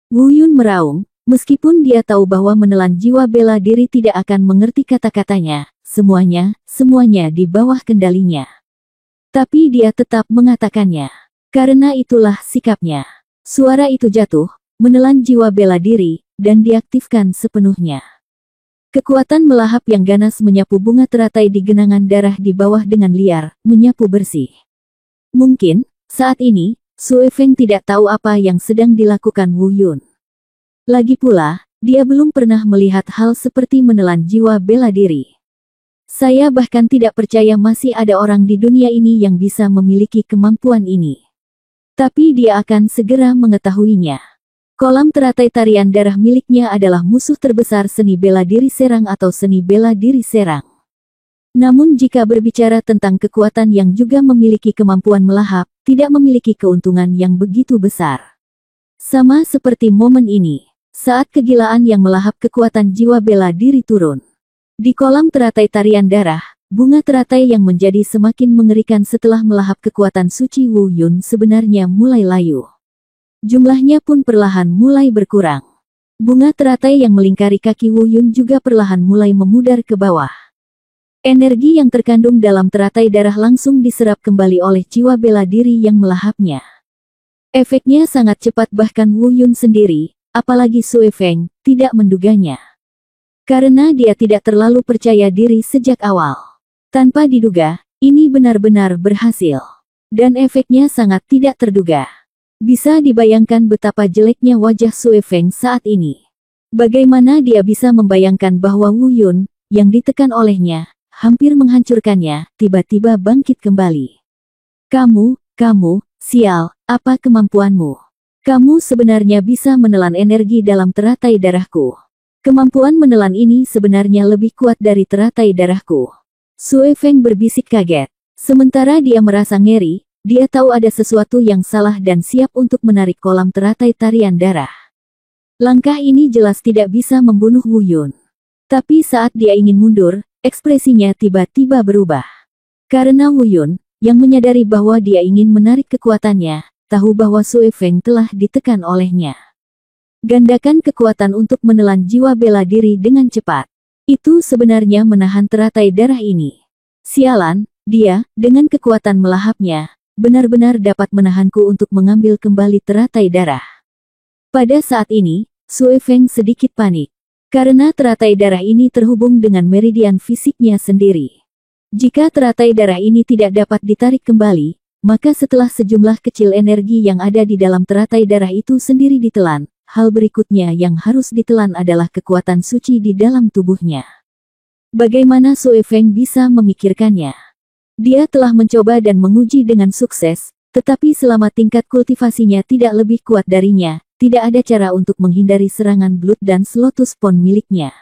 Wu Yun meraung, meskipun dia tahu bahwa menelan jiwa bela diri tidak akan mengerti kata-katanya, semuanya di bawah kendalinya. Tapi dia tetap mengatakannya. Karena itulah sikapnya. Suara itu jatuh, menelan jiwa bela diri, dan diaktifkan sepenuhnya. Kekuatan melahap yang ganas menyapu bunga teratai di genangan darah di bawah dengan liar, menyapu bersih. Mungkin, saat ini, Sue Feng tidak tahu apa yang sedang dilakukan Wu Yun. Lagi pula, dia belum pernah melihat hal seperti menelan jiwa bela diri. Saya bahkan tidak percaya masih ada orang di dunia ini yang bisa memiliki kemampuan ini. Tapi dia akan segera mengetahuinya. Kolam teratai tarian darah miliknya adalah musuh terbesar seni bela diri serang atau seni bela diri serang. Namun jika berbicara tentang kekuatan yang juga memiliki kemampuan melahap, tidak memiliki keuntungan yang begitu besar. Sama seperti momen ini, saat kegilaan yang melahap kekuatan jiwa bela diri turun. Di kolam teratai tarian darah, bunga teratai yang menjadi semakin mengerikan setelah melahap kekuatan suci Wu Yun sebenarnya mulai layu. Jumlahnya pun perlahan mulai berkurang. Bunga teratai yang melingkari kaki Wu Yun juga perlahan mulai memudar ke bawah. Energi yang terkandung dalam teratai darah langsung diserap kembali oleh jiwa bela diri yang melahapnya. Efeknya sangat cepat, bahkan Wu Yun sendiri, apalagi Sui Feng, tidak menduganya. Karena dia tidak terlalu percaya diri sejak awal. Tanpa diduga, ini benar-benar berhasil. Dan efeknya sangat tidak terduga. Bisa dibayangkan betapa jeleknya wajah Sui Feng saat ini. Bagaimana dia bisa membayangkan bahwa Wu Yun, yang ditekan olehnya, hampir menghancurkannya, tiba-tiba bangkit kembali. Kamu, sial, apa kemampuanmu? Kamu sebenarnya bisa menelan energi dalam teratai darahku. Kemampuan menelan ini sebenarnya lebih kuat dari teratai darahku. Sui Feng berbisik kaget. Sementara dia merasa ngeri, dia tahu ada sesuatu yang salah dan siap untuk menarik kolam teratai tarian darah. Langkah ini jelas tidak bisa membunuh Wu Yun. Tapi saat dia ingin mundur, ekspresinya tiba-tiba berubah. Karena Wu Yun, yang menyadari bahwa dia ingin menarik kekuatannya, tahu bahwa Sui Feng telah ditekan olehnya. Gandakan kekuatan untuk menelan jiwa bela diri dengan cepat. Itu sebenarnya menahan teratai darah ini. Sialan, dia, dengan kekuatan melahapnya, benar-benar dapat menahanku untuk mengambil kembali teratai darah. Pada saat ini, Sui Feng sedikit panik. Karena teratai darah ini terhubung dengan meridian fisiknya sendiri. Jika teratai darah ini tidak dapat ditarik kembali, maka setelah sejumlah kecil energi yang ada di dalam teratai darah itu sendiri ditelan, hal berikutnya yang harus ditelan adalah kekuatan suci di dalam tubuhnya. Bagaimana Sui Feng bisa memikirkannya? Dia telah mencoba dan menguji dengan sukses, tetapi selama tingkat kultivasinya tidak lebih kuat darinya, tidak ada cara untuk menghindari serangan Blood Dance Lotus Pond miliknya.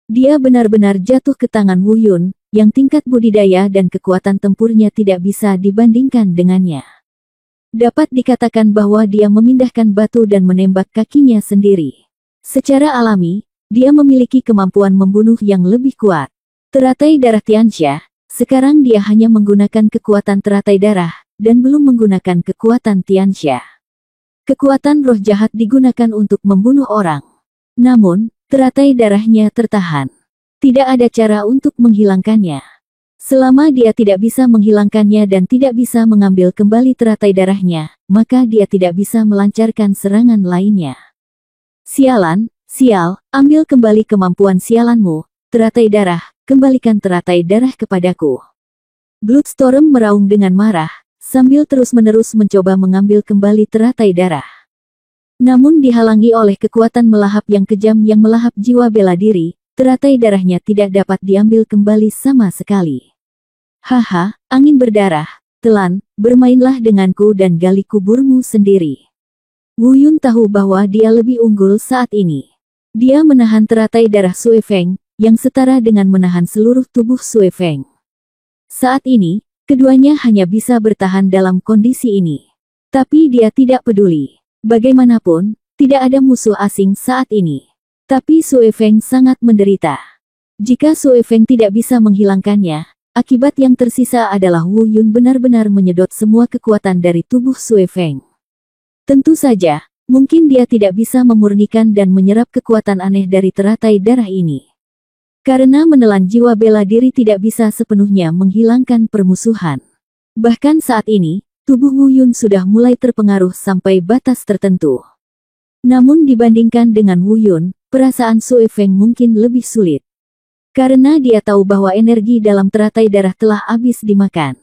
Dia benar-benar jatuh ke tangan Wu Yun, yang tingkat budidaya dan kekuatan tempurnya tidak bisa dibandingkan dengannya. Dapat dikatakan bahwa dia memindahkan batu dan menembak kakinya sendiri. Secara alami, dia memiliki kemampuan membunuh yang lebih kuat. Teratai darah Tianxia, sekarang dia hanya menggunakan kekuatan teratai darah, dan belum menggunakan kekuatan Tianxia. Kekuatan roh jahat digunakan untuk membunuh orang. Namun, teratai darahnya tertahan. Tidak ada cara untuk menghilangkannya. Selama dia tidak bisa menghilangkannya dan tidak bisa mengambil kembali teratai darahnya, maka dia tidak bisa melancarkan serangan lainnya. Sialan, sial, ambil kembali kemampuan sialanmu, teratai darah, kembalikan teratai darah kepadaku. Bloodstorm meraung dengan marah, sambil terus-menerus mencoba mengambil kembali teratai darah. Namun dihalangi oleh kekuatan melahap yang kejam yang melahap jiwa bela diri, teratai darahnya tidak dapat diambil kembali sama sekali. Haha, angin berdarah, telan, bermainlah denganku dan gali kuburmu sendiri. Wu Yun tahu bahwa dia lebih unggul saat ini. Dia menahan teratai darah Sui Feng, yang setara dengan menahan seluruh tubuh Sui Feng. Saat ini, keduanya hanya bisa bertahan dalam kondisi ini. Tapi dia tidak peduli. Bagaimanapun, tidak ada musuh asing saat ini. Tapi Sui Feng sangat menderita. Jika Sui Feng tidak bisa menghilangkannya, akibat yang tersisa adalah Wu Yun benar-benar menyedot semua kekuatan dari tubuh Sui Feng. Tentu saja, mungkin dia tidak bisa memurnikan dan menyerap kekuatan aneh dari teratai darah ini. Karena menelan jiwa bela diri tidak bisa sepenuhnya menghilangkan permusuhan. Bahkan saat ini, tubuh Wu Yun sudah mulai terpengaruh sampai batas tertentu. Namun dibandingkan dengan Wu Yun, perasaan Sui Feng mungkin lebih sulit. Karena dia tahu bahwa energi dalam teratai darah telah habis dimakan.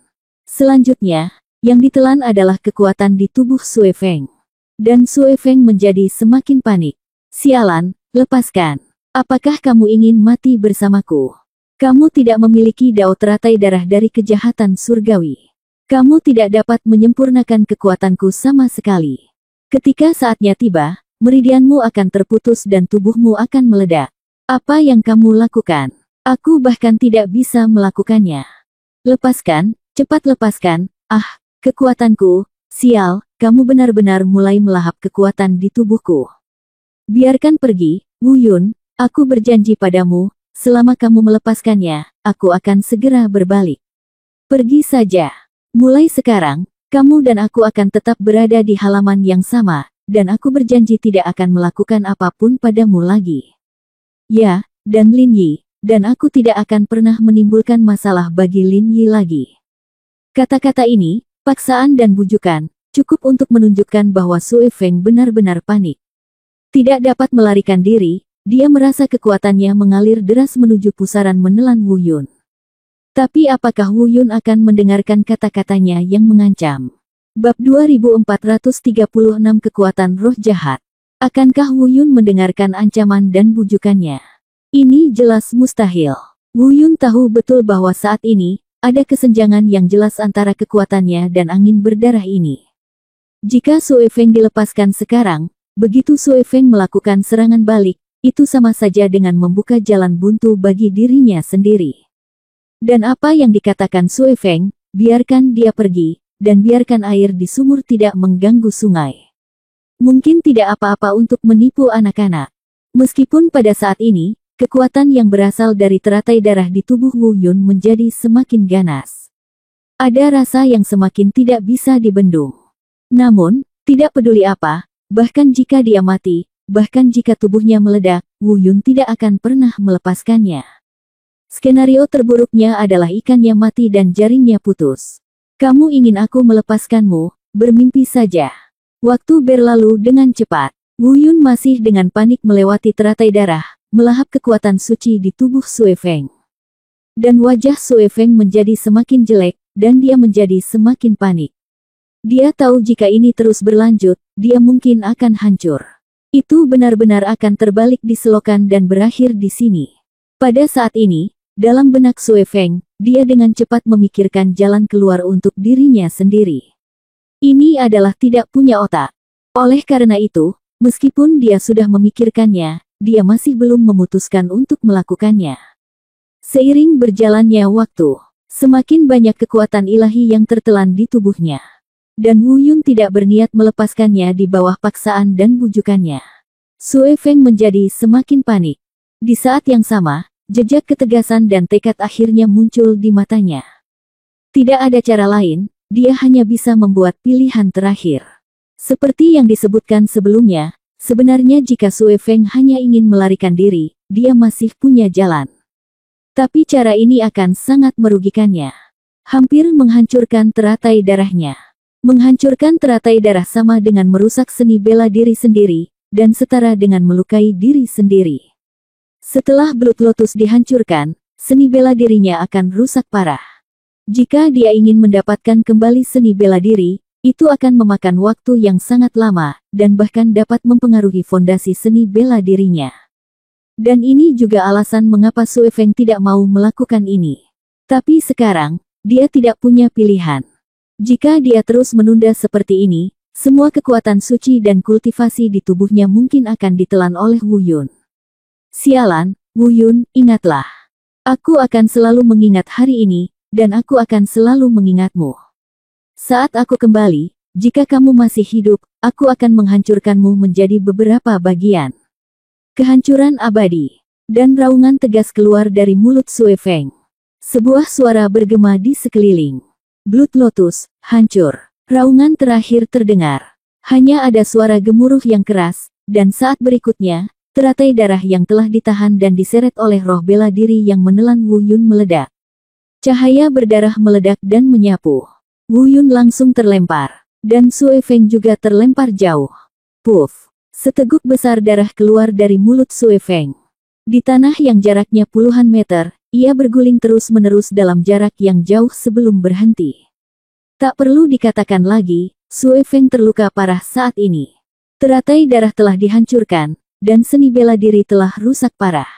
Selanjutnya, yang ditelan adalah kekuatan di tubuh Sui Feng. Dan Sui Feng menjadi semakin panik. Sialan, lepaskan. Apakah kamu ingin mati bersamaku? Kamu tidak memiliki dao teratai darah dari kejahatan surgawi. Kamu tidak dapat menyempurnakan kekuatanku sama sekali. Ketika saatnya tiba, meridianmu akan terputus dan tubuhmu akan meledak. Apa yang kamu lakukan? Aku bahkan tidak bisa melakukannya. Lepaskan, cepat lepaskan. Ah, kekuatanku, sial, kamu benar-benar mulai melahap kekuatan di tubuhku. Biarkan pergi, Wu Yun, aku berjanji padamu, selama kamu melepaskannya, aku akan segera berbalik. Pergi saja. Mulai sekarang, kamu dan aku akan tetap berada di halaman yang sama, dan aku berjanji tidak akan melakukan apapun padamu lagi. Ya, dan Lin Yi, dan aku tidak akan pernah menimbulkan masalah bagi Lin Yi lagi. Kata-kata ini, paksaan dan bujukan, cukup untuk menunjukkan bahwa Sue Feng benar-benar panik. Tidak dapat melarikan diri, dia merasa kekuatannya mengalir deras menuju pusaran menelan Wu Yun. Tapi apakah Wu Yun akan mendengarkan kata-katanya yang mengancam? Bab 2436 Kekuatan Roh Jahat. Akankah Wu Yun mendengarkan ancaman dan bujukannya? Ini jelas mustahil. Wu Yun tahu betul bahwa saat ini, ada kesenjangan yang jelas antara kekuatannya dan angin berdarah ini. Jika Sue Feng dilepaskan sekarang, begitu Sue Feng melakukan serangan balik, itu sama saja dengan membuka jalan buntu bagi dirinya sendiri. Dan apa yang dikatakan Sue Feng, biarkan dia pergi, dan biarkan air di sumur tidak mengganggu sungai. Mungkin tidak apa-apa untuk menipu anak-anak. Meskipun pada saat ini, kekuatan yang berasal dari teratai darah di tubuh Wu Yun menjadi semakin ganas. Ada rasa yang semakin tidak bisa dibendung. Namun, tidak peduli apa, bahkan jika dia mati, bahkan jika tubuhnya meledak, Wu Yun tidak akan pernah melepaskannya. Skenario terburuknya adalah ikannya mati dan jaringnya putus. Kamu ingin aku melepaskanmu, bermimpi saja. Waktu berlalu dengan cepat. Wu Yun masih dengan panik melewati teratai darah, melahap kekuatan suci di tubuh Sue Feng. Dan wajah Sue Feng menjadi semakin jelek, dan dia menjadi semakin panik. Dia tahu jika ini terus berlanjut, dia mungkin akan hancur. Itu benar-benar akan terbalik di selokan dan berakhir di sini. Pada saat ini, dalam benak Sue Feng, dia dengan cepat memikirkan jalan keluar untuk dirinya sendiri. Ini adalah tidak punya otak. Oleh karena itu, meskipun dia sudah memikirkannya, dia masih belum memutuskan untuk melakukannya. Seiring berjalannya waktu, semakin banyak kekuatan ilahi yang tertelan di tubuhnya. Dan Wu Yun tidak berniat melepaskannya di bawah paksaan dan bujukannya. Sue Feng menjadi semakin panik. Di saat yang sama, jejak ketegasan dan tekad akhirnya muncul di matanya. Tidak ada cara lain, dia hanya bisa membuat pilihan terakhir. Seperti yang disebutkan sebelumnya, sebenarnya jika Sue Feng hanya ingin melarikan diri, dia masih punya jalan. Tapi cara ini akan sangat merugikannya. Hampir menghancurkan teratai darahnya. Menghancurkan teratai darah sama dengan merusak seni bela diri sendiri, dan setara dengan melukai diri sendiri. Setelah Blood Lotus dihancurkan, seni bela dirinya akan rusak parah. Jika dia ingin mendapatkan kembali seni bela diri, itu akan memakan waktu yang sangat lama, dan bahkan dapat mempengaruhi fondasi seni bela dirinya. Dan ini juga alasan mengapa Sue Feng tidak mau melakukan ini. Tapi sekarang, dia tidak punya pilihan. Jika dia terus menunda seperti ini, semua kekuatan suci dan kultivasi di tubuhnya mungkin akan ditelan oleh Wu Yun. Sialan, Wu Yun, ingatlah. Aku akan selalu mengingat hari ini, dan aku akan selalu mengingatmu. Saat aku kembali, jika kamu masih hidup, aku akan menghancurkanmu menjadi beberapa bagian. Kehancuran abadi. Dan raungan tegas keluar dari mulut Sue Feng. Sebuah suara bergema di sekeliling. Blood Lotus, hancur. Raungan terakhir terdengar. Hanya ada suara gemuruh yang keras, dan saat berikutnya, teratai darah yang telah ditahan dan diseret oleh roh bela diri yang menelan Wu Yun meledak. Cahaya berdarah meledak dan menyapu. Wu Yun langsung terlempar, dan Sue Feng juga terlempar jauh. Puff! Seteguk besar darah keluar dari mulut Sue Feng. Di tanah yang jaraknya puluhan meter, ia berguling terus-menerus dalam jarak yang jauh sebelum berhenti. Tak perlu dikatakan lagi, Sue Feng terluka parah saat ini. Teratai darah telah dihancurkan, dan seni bela diri telah rusak parah.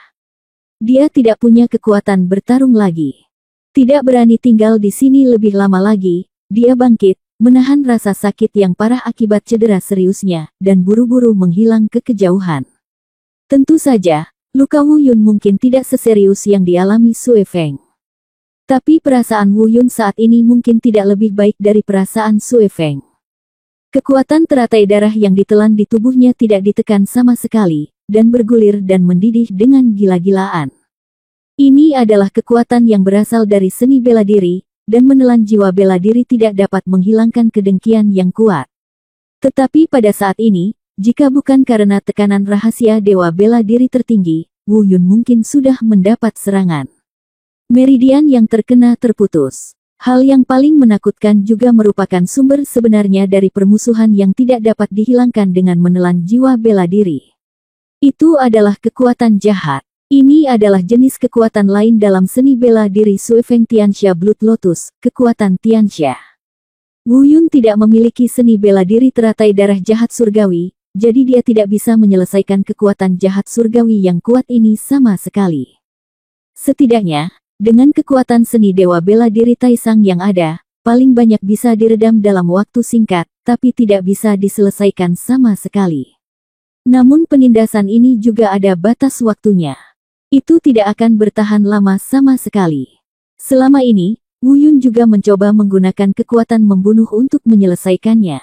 Dia tidak punya kekuatan bertarung lagi. Tidak berani tinggal di sini lebih lama lagi, dia bangkit, menahan rasa sakit yang parah akibat cedera seriusnya, dan buru-buru menghilang ke kejauhan. Tentu saja, luka Wu Yun mungkin tidak seserius yang dialami Sue Feng. Tapi perasaan Wu Yun saat ini mungkin tidak lebih baik dari perasaan Sue Feng. Kekuatan teratai darah yang ditelan di tubuhnya tidak ditekan sama sekali, dan bergulir dan mendidih dengan gila-gilaan. Ini adalah kekuatan yang berasal dari seni bela diri, dan menelan jiwa bela diri tidak dapat menghilangkan kedengkian yang kuat. Tetapi pada saat ini, jika bukan karena tekanan rahasia dewa bela diri tertinggi, Wu Yun mungkin sudah mendapat serangan. Meridian yang terkena terputus. Hal yang paling menakutkan juga merupakan sumber sebenarnya dari permusuhan yang tidak dapat dihilangkan dengan menelan jiwa bela diri. Itu adalah kekuatan jahat. Ini adalah jenis kekuatan lain dalam seni bela diri Suifeng Tianxia Blood Lotus, kekuatan Tianxia. Wu Yun tidak memiliki seni bela diri teratai darah jahat surgawi, jadi dia tidak bisa menyelesaikan kekuatan jahat surgawi yang kuat ini sama sekali. Setidaknya, dengan kekuatan seni dewa bela diri Taisang yang ada, paling banyak bisa diredam dalam waktu singkat, tapi tidak bisa diselesaikan sama sekali. Namun penindasan ini juga ada batas waktunya. Itu tidak akan bertahan lama sama sekali. Selama ini, Wu Yun juga mencoba menggunakan kekuatan membunuh untuk menyelesaikannya.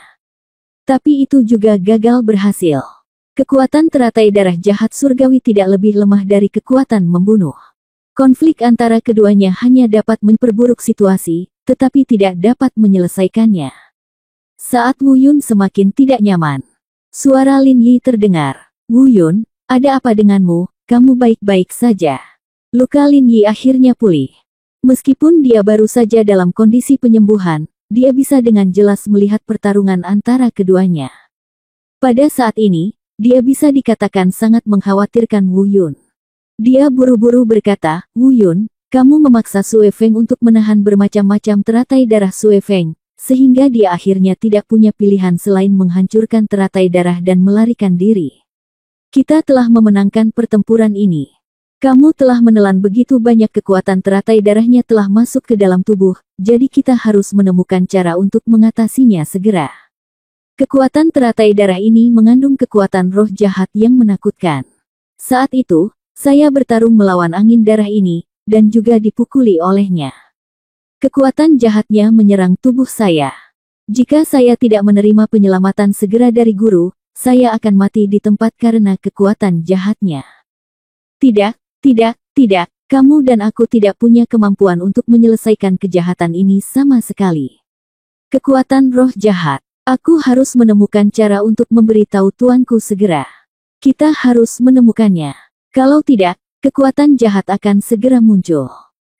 Tapi itu juga gagal berhasil. Kekuatan teratai darah jahat surgawi tidak lebih lemah dari kekuatan membunuh. Konflik antara keduanya hanya dapat memperburuk situasi, tetapi tidak dapat menyelesaikannya. Saat Wu Yun semakin tidak nyaman, suara Lin Yi terdengar. "Wu Yun, ada apa denganmu? Kamu baik-baik saja?" Luka Lin Yi akhirnya pulih. Meskipun dia baru saja dalam kondisi penyembuhan, dia bisa dengan jelas melihat pertarungan antara keduanya. Pada saat ini, dia bisa dikatakan sangat mengkhawatirkan Wu Yun. Dia buru-buru berkata, "Wu Yun, kamu memaksa Sue Feng untuk menahan bermacam-macam teratai darah Sue Feng, sehingga dia akhirnya tidak punya pilihan selain menghancurkan teratai darah dan melarikan diri. Kita telah memenangkan pertempuran ini. Kamu telah menelan begitu banyak kekuatan teratai darahnya telah masuk ke dalam tubuh, jadi kita harus menemukan cara untuk mengatasinya segera." Kekuatan teratai darah ini mengandung kekuatan roh jahat yang menakutkan. Saat itu, saya bertarung melawan angin darah ini, dan juga dipukuli olehnya. Kekuatan jahatnya menyerang tubuh saya. Jika saya tidak menerima penyelamatan segera dari guru, saya akan mati di tempat karena kekuatan jahatnya. Tidak, tidak, kamu dan aku tidak punya kemampuan untuk menyelesaikan kejahatan ini sama sekali. Kekuatan roh jahat, aku harus menemukan cara untuk memberitahu tuanku segera. Kita harus menemukannya. Kalau tidak, kekuatan jahat akan segera muncul.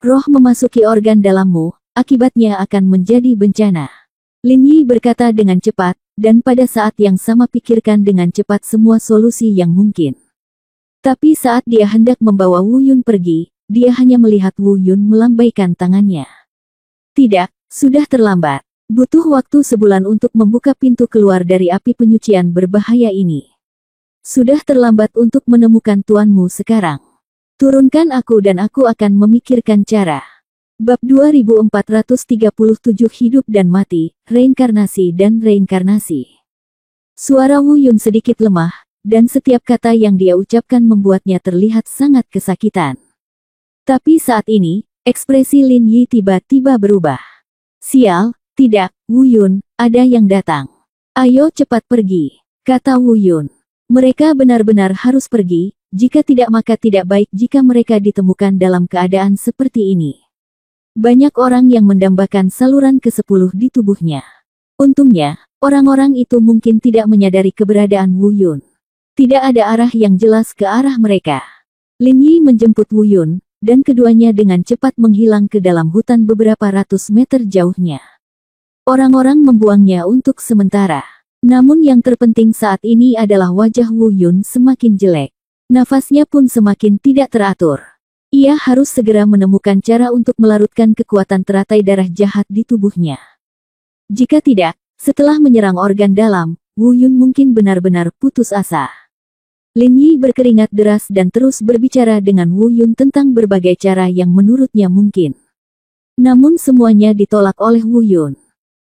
Roh memasuki organ dalammu, akibatnya akan menjadi bencana. Lin Yi berkata dengan cepat, dan pada saat yang sama pikirkan dengan cepat semua solusi yang mungkin. Tapi saat dia hendak membawa Wu Yun pergi, dia hanya melihat Wu Yun melambaikan tangannya. Tidak, sudah terlambat. Butuh waktu sebulan untuk membuka pintu keluar dari api penyucian berbahaya ini. Sudah terlambat untuk menemukan tuanmu sekarang. Turunkan aku dan aku akan memikirkan cara. Bab 2437 Hidup dan Mati, Reinkarnasi dan Reinkarnasi. Suara Wu Yun sedikit lemah, dan setiap kata yang dia ucapkan membuatnya terlihat sangat kesakitan. Tapi saat ini, ekspresi Lin Yi tiba-tiba berubah. "Sial, tidak, Wu Yun, ada yang datang. Ayo cepat pergi," kata Wu Yun. "Mereka benar-benar harus pergi, jika tidak maka tidak baik jika mereka ditemukan dalam keadaan seperti ini." Banyak orang yang mendambakan saluran ke-10 di tubuhnya. Untungnya, orang-orang itu mungkin tidak menyadari keberadaan Wu Yun. Tidak ada arah yang jelas ke arah mereka. Lin Yi menjemput Wu Yun, dan keduanya dengan cepat menghilang ke dalam hutan beberapa ratus meter jauhnya. Orang-orang membuangnya untuk sementara. Namun yang terpenting saat ini adalah wajah Wu Yun semakin jelek. Nafasnya pun semakin tidak teratur. Ia harus segera menemukan cara untuk melarutkan kekuatan teratai darah jahat di tubuhnya. Jika tidak, setelah menyerang organ dalam, Wu Yun mungkin benar-benar putus asa. Lin Yi berkeringat deras dan terus berbicara dengan Wu Yun tentang berbagai cara yang menurutnya mungkin. Namun semuanya ditolak oleh Wu Yun.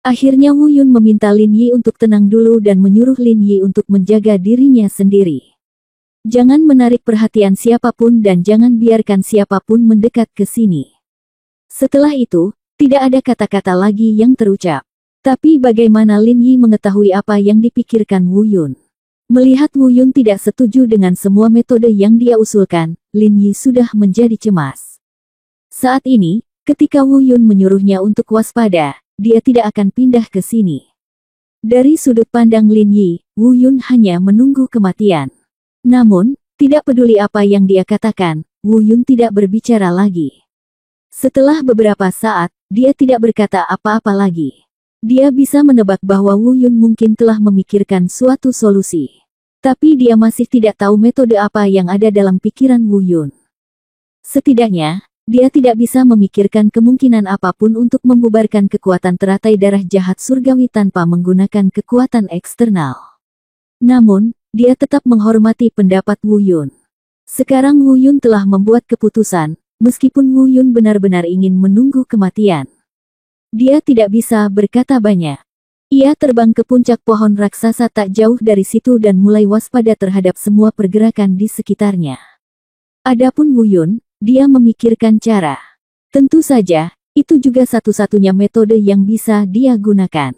Akhirnya Wu Yun meminta Lin Yi untuk tenang dulu dan menyuruh Lin Yi untuk menjaga dirinya sendiri. Jangan menarik perhatian siapapun dan jangan biarkan siapapun mendekat ke sini. Setelah itu, tidak ada kata-kata lagi yang terucap. Tapi bagaimana Lin Yi mengetahui apa yang dipikirkan Wu Yun? Melihat Wu Yun tidak setuju dengan semua metode yang dia usulkan, Lin Yi sudah menjadi cemas. Saat ini, ketika Wu Yun menyuruhnya untuk waspada, dia tidak akan pindah ke sini. Dari sudut pandang Lin Yi, Wu Yun hanya menunggu kematian. Namun, tidak peduli apa yang dia katakan, Wu Yun tidak berbicara lagi. Setelah beberapa saat, dia tidak berkata apa-apa lagi. Dia bisa menebak bahwa Wu Yun mungkin telah memikirkan suatu solusi. Tapi dia masih tidak tahu metode apa yang ada dalam pikiran Wu Yun. Setidaknya, dia tidak bisa memikirkan kemungkinan apapun untuk membubarkan kekuatan teratai darah jahat surgawi tanpa menggunakan kekuatan eksternal. Namun, dia tetap menghormati pendapat Wu Yun. Sekarang Wu Yun telah membuat keputusan, meskipun Wu Yun benar-benar ingin menunggu kematian. Dia tidak bisa berkata banyak. Ia terbang ke puncak pohon raksasa tak jauh dari situ dan mulai waspada terhadap semua pergerakan di sekitarnya. Adapun Wu Yun, dia memikirkan cara. Tentu saja, itu juga satu-satunya metode yang bisa dia gunakan.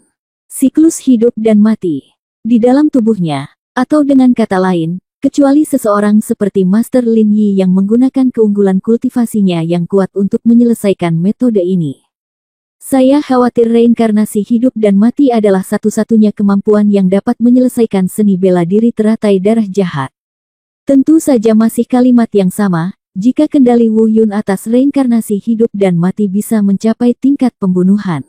Siklus hidup dan mati. Di dalam tubuhnya, atau dengan kata lain, kecuali seseorang seperti Master Lin Yi yang menggunakan keunggulan kultivasinya yang kuat untuk menyelesaikan metode ini. Saya khawatir reinkarnasi hidup dan mati adalah satu-satunya kemampuan yang dapat menyelesaikan seni bela diri teratai darah jahat. Tentu saja masih kalimat yang sama, jika kendali Wu Yun atas reinkarnasi hidup dan mati bisa mencapai tingkat pembunuhan.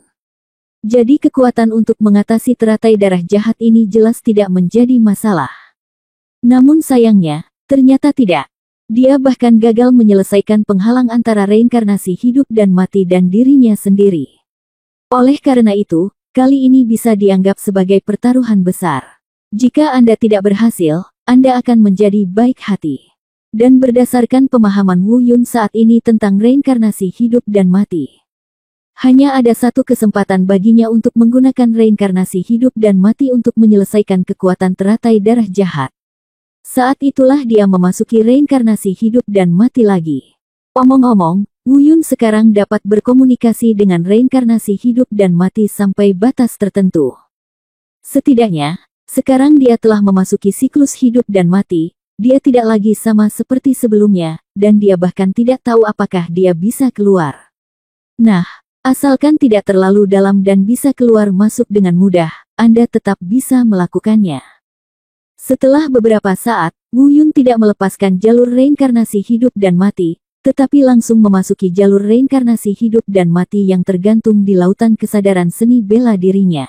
Jadi kekuatan untuk mengatasi teratai darah jahat ini jelas tidak menjadi masalah. Namun sayangnya, ternyata tidak. Dia bahkan gagal menyelesaikan penghalang antara reinkarnasi hidup dan mati dan dirinya sendiri. Oleh karena itu, kali ini bisa dianggap sebagai pertaruhan besar. Jika Anda tidak berhasil, Anda akan menjadi baik hati. Dan berdasarkan pemahaman Wu Yun saat ini tentang reinkarnasi hidup dan mati, hanya ada satu kesempatan baginya untuk menggunakan reinkarnasi hidup dan mati untuk menyelesaikan kekuatan teratai darah jahat. Saat itulah dia memasuki reinkarnasi hidup dan mati lagi. Omong-omong, Wu Yun sekarang dapat berkomunikasi dengan reinkarnasi hidup dan mati sampai batas tertentu. Setidaknya, sekarang dia telah memasuki siklus hidup dan mati, dia tidak lagi sama seperti sebelumnya, dan dia bahkan tidak tahu apakah dia bisa keluar. Nah, asalkan tidak terlalu dalam dan bisa keluar masuk dengan mudah, Anda tetap bisa melakukannya. Setelah beberapa saat, Wu Yun tidak melepaskan jalur reinkarnasi hidup dan mati, tetapi langsung memasuki jalur reinkarnasi hidup dan mati yang tergantung di lautan kesadaran seni bela dirinya.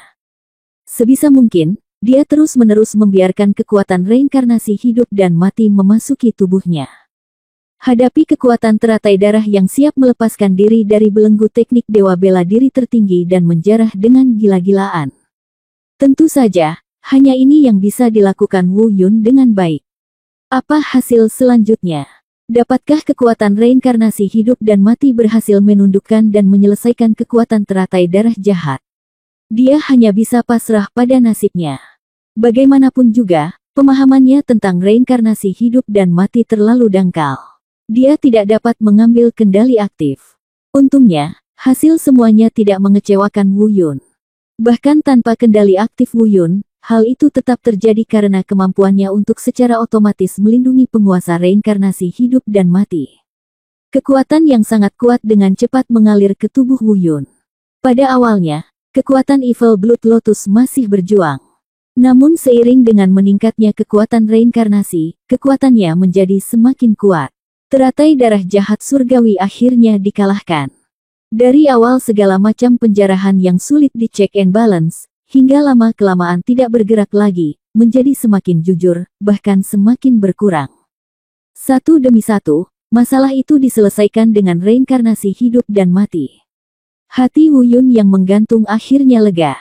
Sebisa mungkin, dia terus-menerus membiarkan kekuatan reinkarnasi hidup dan mati memasuki tubuhnya. Hadapi kekuatan teratai darah yang siap melepaskan diri dari belenggu teknik dewa bela diri tertinggi dan menjarah dengan gila-gilaan. Tentu saja, hanya ini yang bisa dilakukan Wu Yun dengan baik. Apa hasil selanjutnya? Dapatkah kekuatan reinkarnasi hidup dan mati berhasil menundukkan dan menyelesaikan kekuatan teratai darah jahat? Dia hanya bisa pasrah pada nasibnya. Bagaimanapun juga, pemahamannya tentang reinkarnasi hidup dan mati terlalu dangkal. Dia tidak dapat mengambil kendali aktif. Untungnya, hasil semuanya tidak mengecewakan Wu Yun. Bahkan tanpa kendali aktif Wu Yun, hal itu tetap terjadi karena kemampuannya untuk secara otomatis melindungi penguasa reinkarnasi hidup dan mati. Kekuatan yang sangat kuat dengan cepat mengalir ke tubuh Wu Yun. Pada awalnya, kekuatan Evil Blood Lotus masih berjuang. Namun seiring dengan meningkatnya kekuatan reinkarnasi, kekuatannya menjadi semakin kuat. Teratai darah jahat surgawi akhirnya dikalahkan. Dari awal segala macam penjarahan yang sulit dicek and balance, hingga lama-kelamaan tidak bergerak lagi, menjadi semakin jujur, bahkan semakin berkurang. Satu demi satu, masalah itu diselesaikan dengan reinkarnasi hidup dan mati. Hati Wu Yun yang menggantung akhirnya lega.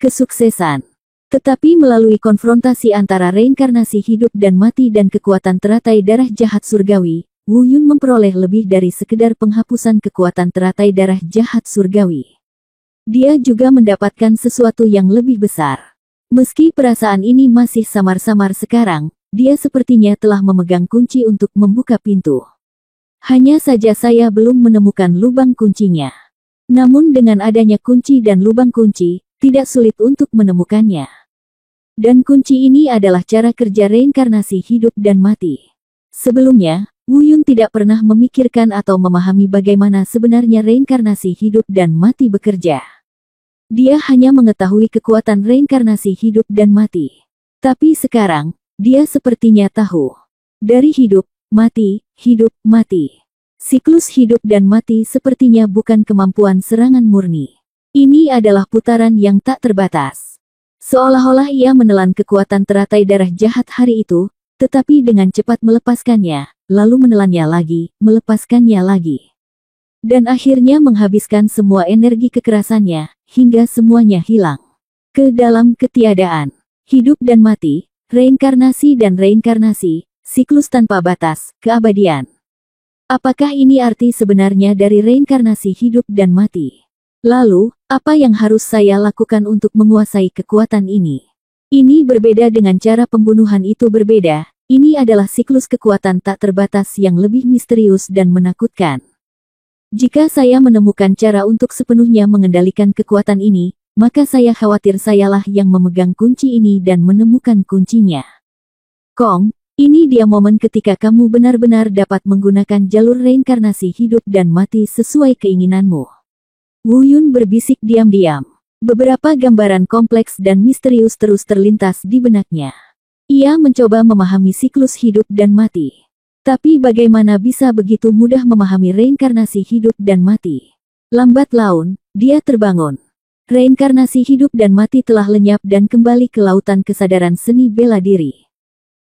Kesuksesan. Tetapi melalui konfrontasi antara reinkarnasi hidup dan mati dan kekuatan teratai darah jahat surgawi, Wu Yun memperoleh lebih dari sekedar penghapusan kekuatan teratai darah jahat surgawi. Dia juga mendapatkan sesuatu yang lebih besar. Meski perasaan ini masih samar-samar sekarang, dia sepertinya telah memegang kunci untuk membuka pintu. Hanya saja saya belum menemukan lubang kuncinya. Namun dengan adanya kunci dan lubang kunci, tidak sulit untuk menemukannya. Dan kunci ini adalah cara kerja reinkarnasi hidup dan mati. Sebelumnya, Wu Yun tidak pernah memikirkan atau memahami bagaimana sebenarnya reinkarnasi hidup dan mati bekerja. Dia hanya mengetahui kekuatan reinkarnasi hidup dan mati. Tapi sekarang, dia sepertinya tahu. Dari hidup, mati, hidup, mati. Siklus hidup dan mati sepertinya bukan kemampuan serangan murni. Ini adalah putaran yang tak terbatas. Seolah-olah ia menelan kekuatan teratai darah jahat hari itu, tetapi dengan cepat melepaskannya, lalu menelannya lagi, melepaskannya lagi. Dan akhirnya menghabiskan semua energi kekerasannya, hingga semuanya hilang. Ke dalam ketiadaan. Hidup dan mati, reinkarnasi dan reinkarnasi, siklus tanpa batas, keabadian. Apakah ini arti sebenarnya dari reinkarnasi hidup dan mati? Lalu, apa yang harus saya lakukan untuk menguasai kekuatan ini? Ini berbeda dengan cara pembunuhan itu berbeda, ini adalah siklus kekuatan tak terbatas yang lebih misterius dan menakutkan. Jika saya menemukan cara untuk sepenuhnya mengendalikan kekuatan ini, maka saya khawatir sayalah yang memegang kunci ini dan menemukan kuncinya. Kong, ini dia momen ketika kamu benar-benar dapat menggunakan jalur reinkarnasi hidup dan mati sesuai keinginanmu. Wu Yun berbisik diam-diam. Beberapa gambaran kompleks dan misterius terus terlintas di benaknya. Ia mencoba memahami siklus hidup dan mati. Tapi bagaimana bisa begitu mudah memahami reinkarnasi hidup dan mati? Lambat laun, dia terbangun. Reinkarnasi hidup dan mati telah lenyap dan kembali ke lautan kesadaran seni bela diri.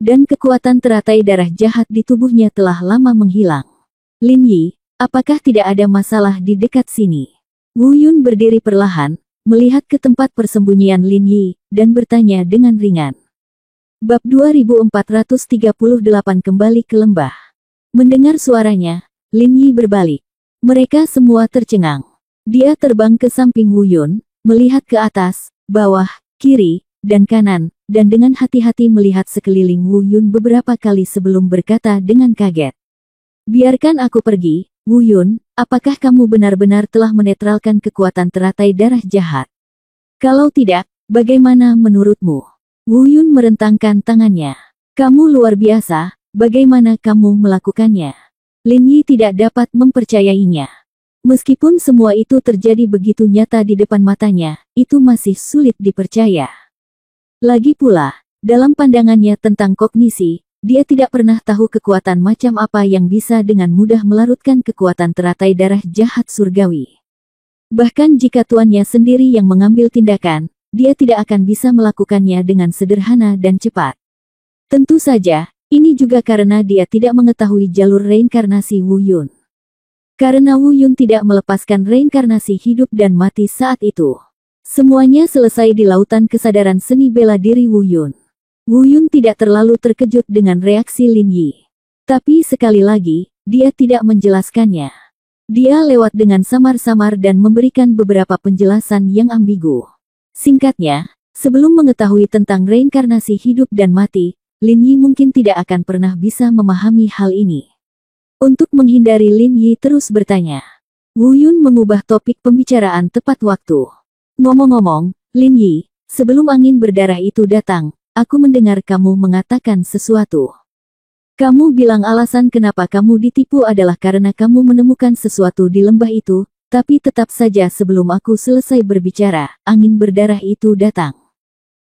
Dan kekuatan teratai darah jahat di tubuhnya telah lama menghilang. Lin Yi, apakah tidak ada masalah di dekat sini? Wu Yun berdiri perlahan, melihat ke tempat persembunyian Lin Yi, dan bertanya dengan ringan. Bab 2438 kembali ke lembah. Mendengar suaranya, Lin Yi berbalik. Mereka semua tercengang. Dia terbang ke samping Wu Yun, melihat ke atas, bawah, kiri, dan kanan, dan dengan hati-hati melihat sekeliling Wu Yun beberapa kali sebelum berkata dengan kaget. Biarkan aku pergi, Wu Yun, apakah kamu benar-benar telah menetralkan kekuatan teratai darah jahat? Kalau tidak, bagaimana menurutmu? Wu Yun merentangkan tangannya. Kamu luar biasa, bagaimana kamu melakukannya? Lin Yi tidak dapat mempercayainya. Meskipun semua itu terjadi begitu nyata di depan matanya, itu masih sulit dipercaya. Lagi pula, dalam pandangannya tentang kognisi, dia tidak pernah tahu kekuatan macam apa yang bisa dengan mudah melarutkan kekuatan teratai darah jahat surgawi. Bahkan jika tuannya sendiri yang mengambil tindakan, dia tidak akan bisa melakukannya dengan sederhana dan cepat. Tentu saja, ini juga karena dia tidak mengetahui jalur reinkarnasi Wu Yun. Karena Wu Yun tidak melepaskan reinkarnasi hidup dan mati saat itu. Semuanya selesai di lautan kesadaran seni bela diri Wu Yun. Wu Yun tidak terlalu terkejut dengan reaksi Lin Yi. Tapi sekali lagi, dia tidak menjelaskannya. Dia lewat dengan samar-samar dan memberikan beberapa penjelasan yang ambigu. Singkatnya, sebelum mengetahui tentang reinkarnasi hidup dan mati, Lin Yi mungkin tidak akan pernah bisa memahami hal ini. Untuk menghindari Lin Yi terus bertanya, Wu Yun mengubah topik pembicaraan tepat waktu. Ngomong-ngomong, Lin Yi, sebelum angin berdarah itu datang, aku mendengar kamu mengatakan sesuatu. Kamu bilang alasan kenapa kamu ditipu adalah karena kamu menemukan sesuatu di lembah itu, tapi tetap saja sebelum aku selesai berbicara, angin berdarah itu datang.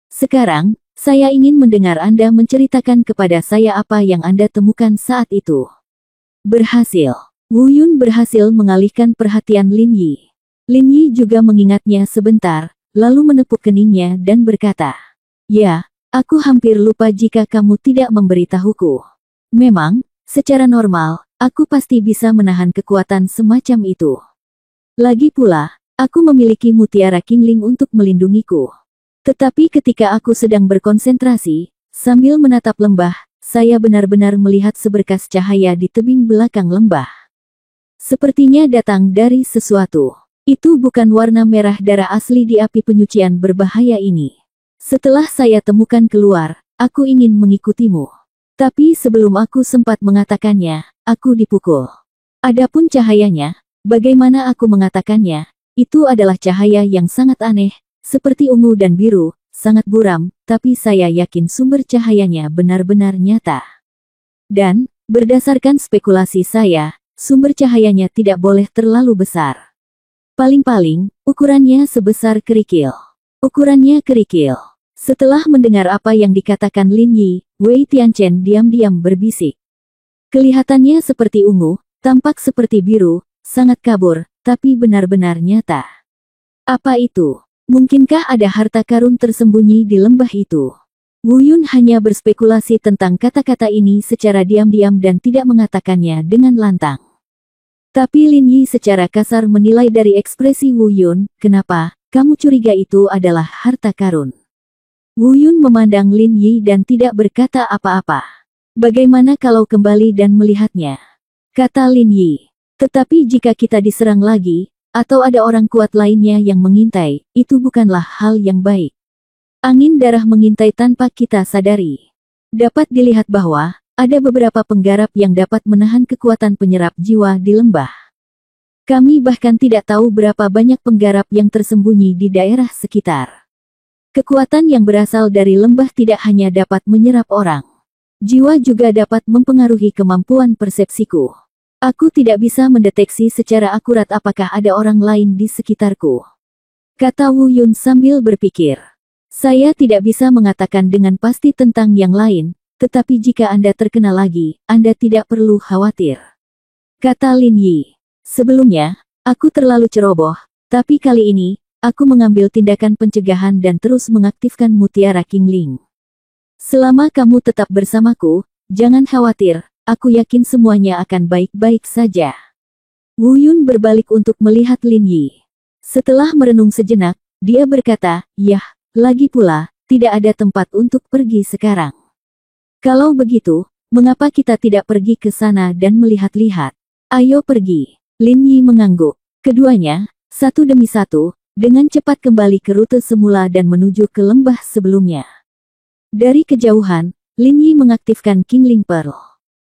Sekarang, saya ingin mendengar Anda menceritakan kepada saya apa yang Anda temukan saat itu. Berhasil. Wu Yun berhasil mengalihkan perhatian Lin Yi. Lin Yi juga mengingatnya sebentar, lalu menepuk keningnya dan berkata, "Ya, aku hampir lupa jika kamu tidak memberitahuku. Memang, secara normal, aku pasti bisa menahan kekuatan semacam itu. Lagi pula, aku memiliki mutiara Qingling untuk melindungiku. Tetapi ketika aku sedang berkonsentrasi, sambil menatap lembah, saya benar-benar melihat seberkas cahaya di tebing belakang lembah. Sepertinya datang dari sesuatu. Itu bukan warna merah darah asli di api penyucian berbahaya ini. Setelah saya temukan keluar, aku ingin mengikutimu. Tapi sebelum aku sempat mengatakannya, aku dipukul. Adapun cahayanya, bagaimana aku mengatakannya, itu adalah cahaya yang sangat aneh, seperti ungu dan biru, sangat buram, tapi saya yakin sumber cahayanya benar-benar nyata. Dan, berdasarkan spekulasi saya, sumber cahayanya tidak boleh terlalu besar. Paling-paling, ukurannya sebesar kerikil. Ukurannya kerikil. Setelah mendengar apa yang dikatakan Lin Yi, Wei Tianchen diam-diam berbisik. Kelihatannya seperti ungu, Tampak seperti biru, sangat kabur, tapi benar-benar nyata. Apa itu? Mungkinkah ada harta karun tersembunyi di lembah itu? Wu Yun hanya berspekulasi tentang kata-kata ini secara diam-diam dan tidak mengatakannya dengan lantang. Tapi Lin Yi secara kasar menilai dari ekspresi Wu Yun, kenapa kamu curiga itu adalah harta karun? Wu Yun memandang Lin Yi dan tidak berkata apa-apa. Bagaimana kalau kembali dan melihatnya? Kata Lin Yi. Tetapi jika kita diserang lagi, atau ada orang kuat lainnya yang mengintai, itu bukanlah hal yang baik. Angin darah mengintai tanpa kita sadari. Dapat dilihat bahwa ada beberapa penggarap yang dapat menahan kekuatan penyerap jiwa di lembah. Kami bahkan tidak tahu berapa banyak penggarap yang tersembunyi di daerah sekitar. Kekuatan yang berasal dari lembah tidak hanya dapat menyerap orang. Jiwa juga dapat mempengaruhi kemampuan persepsiku. Aku tidak bisa mendeteksi secara akurat apakah ada orang lain di sekitarku. Kata Wu Yun sambil berpikir. Saya tidak bisa mengatakan dengan pasti tentang yang lain, tetapi jika Anda terkena lagi, Anda tidak perlu khawatir. Kata Lin Yi. Sebelumnya, aku terlalu ceroboh, tapi kali ini, aku mengambil tindakan pencegahan dan terus mengaktifkan mutiara Qingling. Selama kamu tetap bersamaku, jangan khawatir, aku yakin semuanya akan baik-baik saja. Wu Yun berbalik untuk melihat Lin Yi. Setelah merenung sejenak, dia berkata, "Yah, lagi pula, tidak ada tempat untuk pergi sekarang. Kalau begitu, mengapa kita tidak pergi ke sana dan melihat-lihat? Ayo pergi." Lin Yi mengangguk. Keduanya, satu demi satu, dengan cepat kembali ke rute semula dan menuju ke lembah sebelumnya. Dari kejauhan, Lin Yi mengaktifkan Qingling Pearl.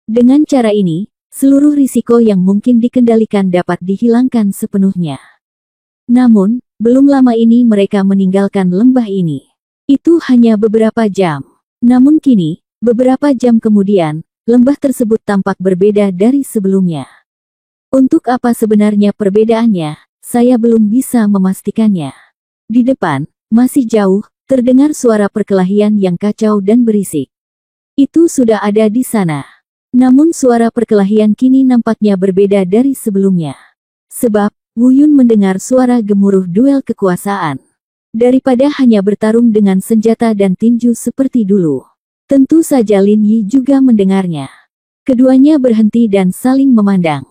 Dengan cara ini, seluruh risiko yang mungkin dikendalikan dapat dihilangkan sepenuhnya. Namun, belum lama ini mereka meninggalkan lembah ini. Itu hanya beberapa jam. Namun kini, beberapa jam kemudian, lembah tersebut tampak berbeda dari sebelumnya. Untuk apa sebenarnya perbedaannya, saya belum bisa memastikannya. Di depan, masih jauh, terdengar suara perkelahian yang kacau dan berisik. Itu sudah ada di sana. Namun suara perkelahian kini nampaknya berbeda dari sebelumnya. Sebab, Wu Yun mendengar suara gemuruh duel kekuasaan. Daripada hanya bertarung dengan senjata dan tinju seperti dulu. Tentu saja Lin Yi juga mendengarnya. Keduanya berhenti dan saling memandang.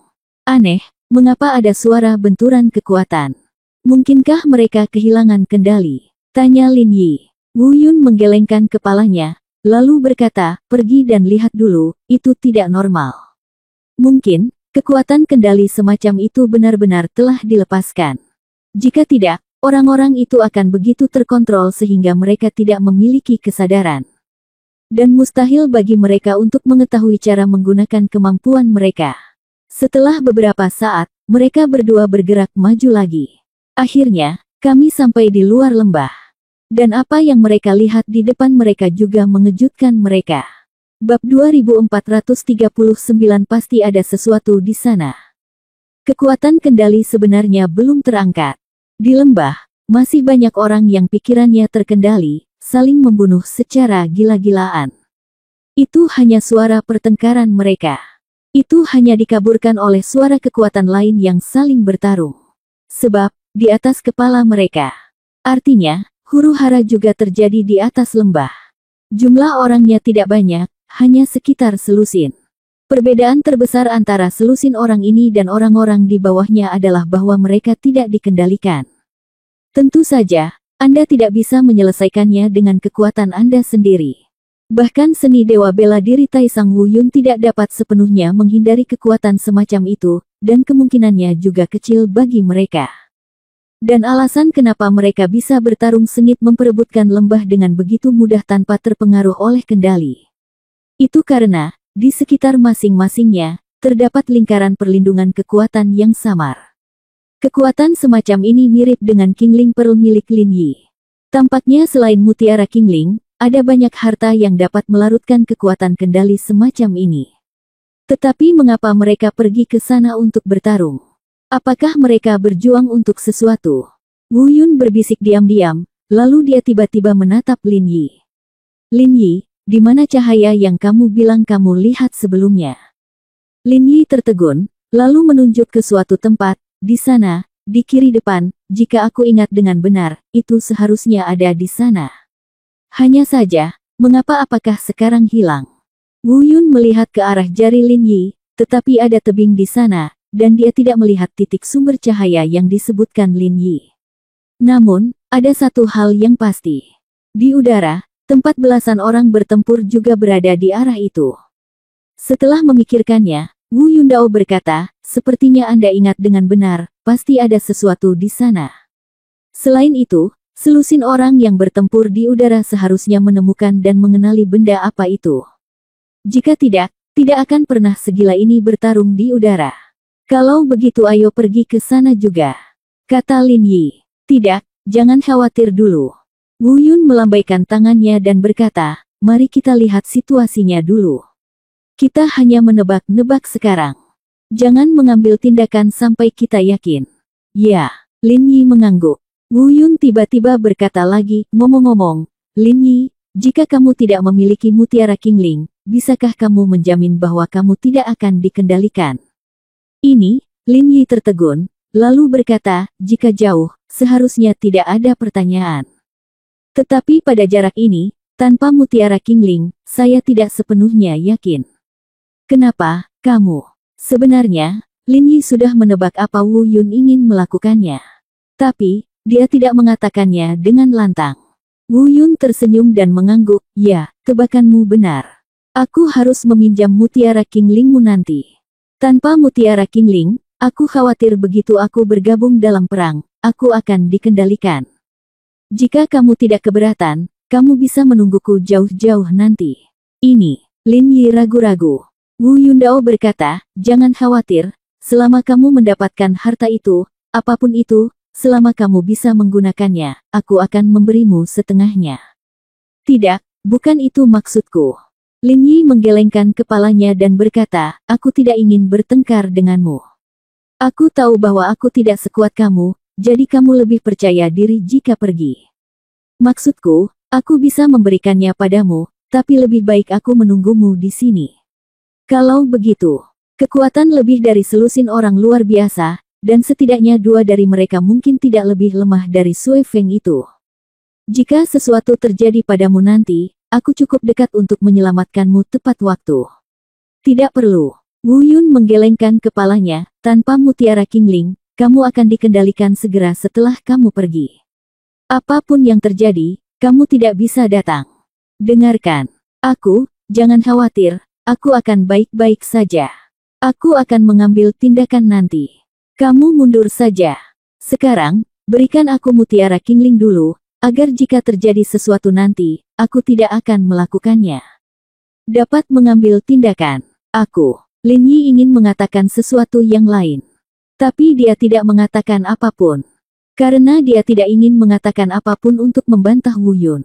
Aneh, mengapa ada suara benturan kekuatan? Mungkinkah mereka kehilangan kendali? Tanya Lin Yi. Wu Yun menggelengkan kepalanya, lalu berkata, "Pergi dan lihat dulu, itu tidak normal. Mungkin, kekuatan kendali semacam itu benar-benar telah dilepaskan. Jika tidak, orang-orang itu akan begitu terkontrol sehingga mereka tidak memiliki kesadaran. Dan mustahil bagi mereka untuk mengetahui cara menggunakan kemampuan mereka." Setelah beberapa saat, mereka berdua bergerak maju lagi. Akhirnya, kami sampai di luar lembah. Dan apa yang mereka lihat di depan mereka juga mengejutkan mereka. Bab 2439 pasti ada sesuatu di sana. Kekuatan kendali sebenarnya belum terangkat. Di lembah, masih banyak orang yang pikirannya terkendali, saling membunuh secara gila-gilaan. Itu hanya suara pertengkaran mereka. Itu hanya dikaburkan oleh suara kekuatan lain yang saling bertarung. Sebab, di atas kepala mereka. Artinya, huru-hara juga terjadi di atas lembah. Jumlah orangnya tidak banyak, hanya sekitar selusin. Perbedaan terbesar antara selusin orang ini dan orang-orang di bawahnya adalah bahwa mereka tidak dikendalikan. Tentu saja, Anda tidak bisa menyelesaikannya dengan kekuatan Anda sendiri. Bahkan seni dewa bela diri Taisang Wu Yun tidak dapat sepenuhnya menghindari kekuatan semacam itu, dan kemungkinannya juga kecil bagi mereka. Dan alasan kenapa mereka bisa bertarung sengit memperebutkan lembah dengan begitu mudah tanpa terpengaruh oleh kendali. Itu karena, di sekitar masing-masingnya, terdapat lingkaran perlindungan kekuatan yang samar. Kekuatan semacam ini mirip dengan Qingling Pearl milik Lin Yi. Tampaknya selain mutiara Qingling, ada banyak harta yang dapat melarutkan kekuatan kendali semacam ini. Tetapi mengapa mereka pergi ke sana untuk bertarung? Apakah mereka berjuang untuk sesuatu? Wu Yun berbisik diam-diam, lalu dia tiba-tiba menatap Lin Yi. "Lin Yi, di mana cahaya yang kamu bilang kamu lihat sebelumnya?" Lin Yi tertegun, lalu menunjuk ke suatu tempat, di sana, di kiri depan, jika aku ingat dengan benar, itu seharusnya ada di sana. Hanya saja, mengapa apakah sekarang hilang? Wu Yun melihat ke arah jari Lin Yi, tetapi ada tebing di sana, dan dia tidak melihat titik sumber cahaya yang disebutkan Lin Yi. Namun, ada satu hal yang pasti. Di udara, tempat belasan orang bertempur juga berada di arah itu. Setelah memikirkannya, Wu Yundao berkata, sepertinya Anda ingat dengan benar, pasti ada sesuatu di sana. Selain itu, selusin orang yang bertempur di udara seharusnya menemukan dan mengenali benda apa itu. Jika tidak, tidak akan pernah segila ini bertarung di udara. Kalau begitu ayo pergi ke sana juga, kata Lin Yi. Tidak, jangan khawatir dulu. Wu Yun melambaikan tangannya dan berkata, mari kita lihat situasinya dulu. Kita hanya menebak-nebak sekarang. Jangan mengambil tindakan sampai kita yakin. Ya, Lin Yi mengangguk. Wu Yun tiba-tiba berkata lagi, ngomong-ngomong, Lin Yi, jika kamu tidak memiliki mutiara Qingling, bisakah kamu menjamin bahwa kamu tidak akan dikendalikan? Ini, Lin Yi tertegun, lalu berkata, jika jauh, seharusnya tidak ada pertanyaan. Tetapi pada jarak ini, tanpa mutiara Qingling, saya tidak sepenuhnya yakin. Kenapa, kamu? Sebenarnya, Lin Yi sudah menebak apa Wu Yun ingin melakukannya. Tapi, dia tidak mengatakannya dengan lantang. Wu Yun tersenyum dan mengangguk, ya, tebakanmu benar. Aku harus meminjam mutiara Qinglingmu nanti. Tanpa mutiara Qingling, aku khawatir begitu aku bergabung dalam perang, aku akan dikendalikan. Jika kamu tidak keberatan, kamu bisa menungguku jauh-jauh nanti. Ini, Lin Yi ragu-ragu. Wu Yundao berkata, jangan khawatir, selama kamu mendapatkan harta itu, apapun itu, selama kamu bisa menggunakannya, aku akan memberimu setengahnya. Tidak, bukan itu maksudku. Lin Yi menggelengkan kepalanya dan berkata, aku tidak ingin bertengkar denganmu. Aku tahu bahwa aku tidak sekuat kamu, jadi kamu lebih percaya diri jika pergi. Maksudku, aku bisa memberikannya padamu, tapi lebih baik aku menunggumu di sini. Kalau begitu, kekuatan lebih dari selusin orang luar biasa, dan setidaknya dua dari mereka mungkin tidak lebih lemah dari Sui Feng itu. Jika sesuatu terjadi padamu nanti, aku cukup dekat untuk menyelamatkanmu tepat waktu. Tidak perlu. Wu Yun menggelengkan kepalanya, tanpa mutiara Qingling, kamu akan dikendalikan segera setelah kamu pergi. Apapun yang terjadi, kamu tidak bisa datang. Dengarkan. Aku, jangan khawatir, aku akan baik-baik saja. Aku akan mengambil tindakan nanti. Kamu mundur saja. Sekarang, berikan aku mutiara Qingling dulu, agar jika terjadi sesuatu nanti, aku tidak akan melakukannya. Dapat mengambil tindakan. Aku, Lin Yi ingin mengatakan sesuatu yang lain. Tapi dia tidak mengatakan apapun. Karena dia tidak ingin mengatakan apapun untuk membantah Wu Yun.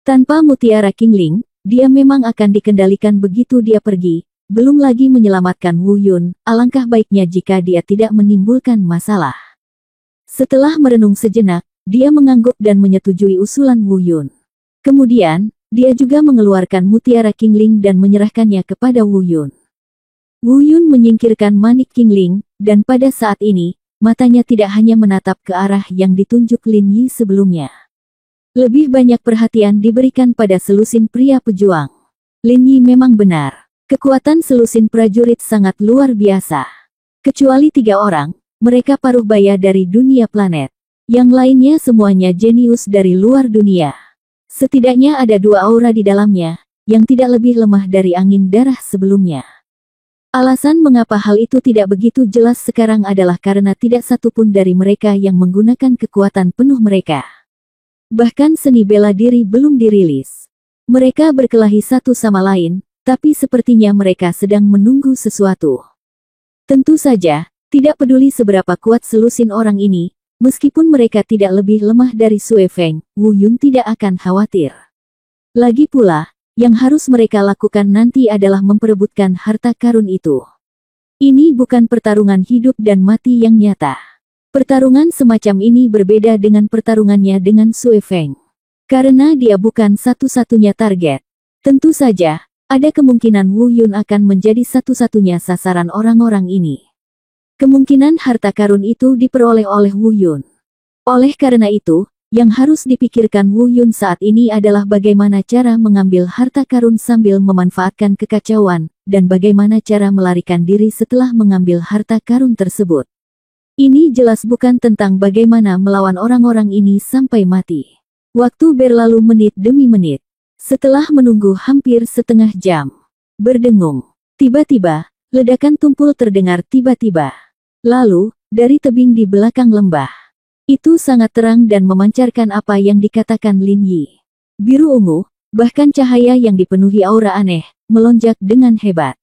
Tanpa mutiara Qingling, dia memang akan dikendalikan begitu dia pergi, belum lagi menyelamatkan Wu Yun, alangkah baiknya jika dia tidak menimbulkan masalah. Setelah merenung sejenak, dia mengangguk dan menyetujui usulan Wu Yun. Kemudian, dia juga mengeluarkan mutiara Qingling dan menyerahkannya kepada Wu Yun. Wu Yun menyingkirkan manik Qingling, dan pada saat ini, matanya tidak hanya menatap ke arah yang ditunjuk Lin Yi sebelumnya. Lebih banyak perhatian diberikan pada selusin pria pejuang. Lin Yi memang benar. Kekuatan selusin prajurit sangat luar biasa. Kecuali 3 orang, mereka paruh baya dari dunia planet. Yang lainnya semuanya jenius dari luar dunia. Setidaknya ada 2 aura di dalamnya, yang tidak lebih lemah dari angin darah sebelumnya. Alasan mengapa hal itu tidak begitu jelas sekarang adalah karena tidak satupun dari mereka yang menggunakan kekuatan penuh mereka. Bahkan seni bela diri belum dirilis. Mereka berkelahi satu sama lain, tapi sepertinya mereka sedang menunggu sesuatu. Tentu saja, tidak peduli seberapa kuat selusin orang ini, meskipun mereka tidak lebih lemah dari Sui Feng, Wu Yun tidak akan khawatir. Lagi pula, yang harus mereka lakukan nanti adalah memperebutkan harta karun itu. Ini bukan pertarungan hidup dan mati yang nyata. Pertarungan semacam ini berbeda dengan pertarungannya dengan Sui Feng. Karena dia bukan satu-satunya target. Tentu saja, ada kemungkinan Wu Yun akan menjadi satu-satunya sasaran orang-orang ini. kemungkinan harta karun itu diperoleh oleh Wu Yun. Oleh karena itu, yang harus dipikirkan Wu Yun saat ini adalah bagaimana cara mengambil harta karun sambil memanfaatkan kekacauan, dan bagaimana cara melarikan diri setelah mengambil harta karun tersebut. Ini jelas bukan tentang bagaimana melawan orang-orang ini sampai mati. Waktu berlalu menit demi menit. Setelah menunggu hampir setengah jam, berdengung. Tiba-tiba, ledakan tumpul terdengar tiba-tiba. Lalu, dari tebing di belakang lembah, itu sangat terang dan memancarkan apa yang dikatakan Lin Yi. Biru ungu, bahkan cahaya yang dipenuhi aura aneh, melonjak dengan hebat.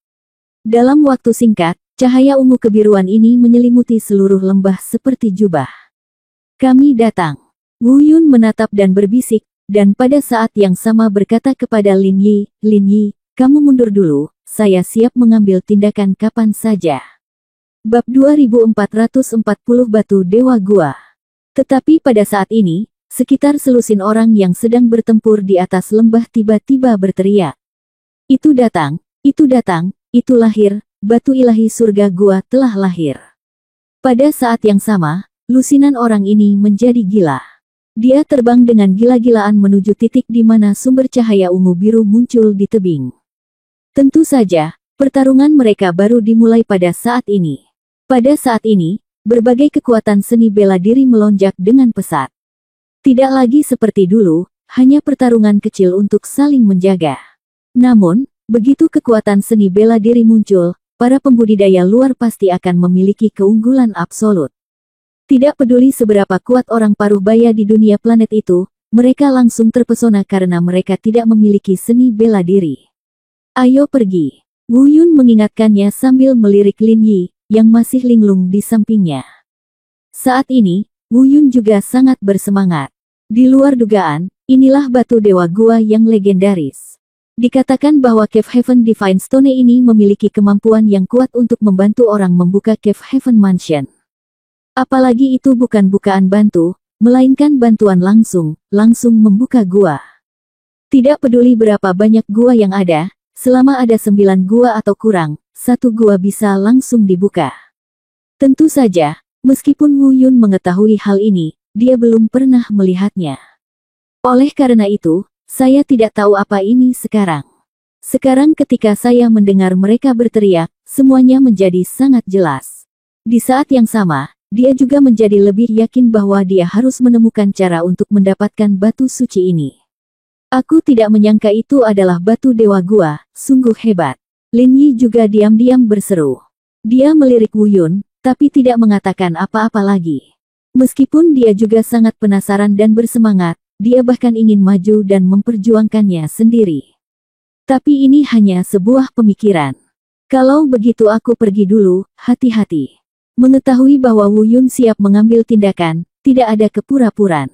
Dalam waktu singkat, cahaya ungu kebiruan ini menyelimuti seluruh lembah seperti jubah. Kami datang. Wu Yun menatap dan berbisik, dan pada saat yang sama berkata kepada Lin Yi, kamu mundur dulu, saya siap mengambil tindakan kapan saja. Bab 2440 Batu Dewa Gua. Tetapi pada saat ini, sekitar selusin orang yang sedang bertempur di atas lembah tiba-tiba berteriak. Itu datang, itu lahir, batu ilahi surga gua telah lahir. Pada saat yang sama, lusinan orang ini menjadi gila. Dia terbang dengan gila-gilaan menuju titik di mana sumber cahaya ungu biru muncul di tebing. Tentu saja, pertarungan mereka baru dimulai pada saat ini. Pada saat ini, berbagai kekuatan seni bela diri melonjak dengan pesat. Tidak lagi seperti dulu, hanya pertarungan kecil untuk saling menjaga. Namun, begitu kekuatan seni bela diri muncul, para pembudidaya luar pasti akan memiliki keunggulan absolut. Tidak peduli seberapa kuat orang paruh baya di dunia planet itu, mereka langsung terpesona karena mereka tidak memiliki seni bela diri. Ayo pergi. Wu Yun mengingatkannya sambil melirik Lin Yi, yang masih linglung di sampingnya. Saat ini, Wu Yun juga sangat bersemangat. Di luar dugaan, inilah batu dewa gua yang legendaris. Dikatakan bahwa Cave Heaven Divine Stone ini memiliki kemampuan yang kuat untuk membantu orang membuka Cave Heaven Mansion. Apalagi itu bukan bukaan bantu, melainkan bantuan langsung membuka gua. Tidak peduli berapa banyak gua yang ada, selama ada 9 gua atau kurang, 1 gua bisa langsung dibuka. Tentu saja, meskipun Wu Yun mengetahui hal ini, dia belum pernah melihatnya. Oleh karena itu, saya tidak tahu apa ini sekarang. Sekarang ketika saya mendengar mereka berteriak, semuanya menjadi sangat jelas. Di saat yang sama, dia juga menjadi lebih yakin bahwa dia harus menemukan cara untuk mendapatkan batu suci ini. Aku tidak menyangka itu adalah batu dewa gua, sungguh hebat. Lin Yi juga diam-diam berseru. Dia melirik Wu Yun, tapi tidak mengatakan apa-apa lagi. Meskipun dia juga sangat penasaran dan bersemangat, dia bahkan ingin maju dan memperjuangkannya sendiri. Tapi ini hanya sebuah pemikiran. Kalau begitu aku pergi dulu, hati-hati. Mengetahui bahwa Wu Yun siap mengambil tindakan, tidak ada kepura-puraan.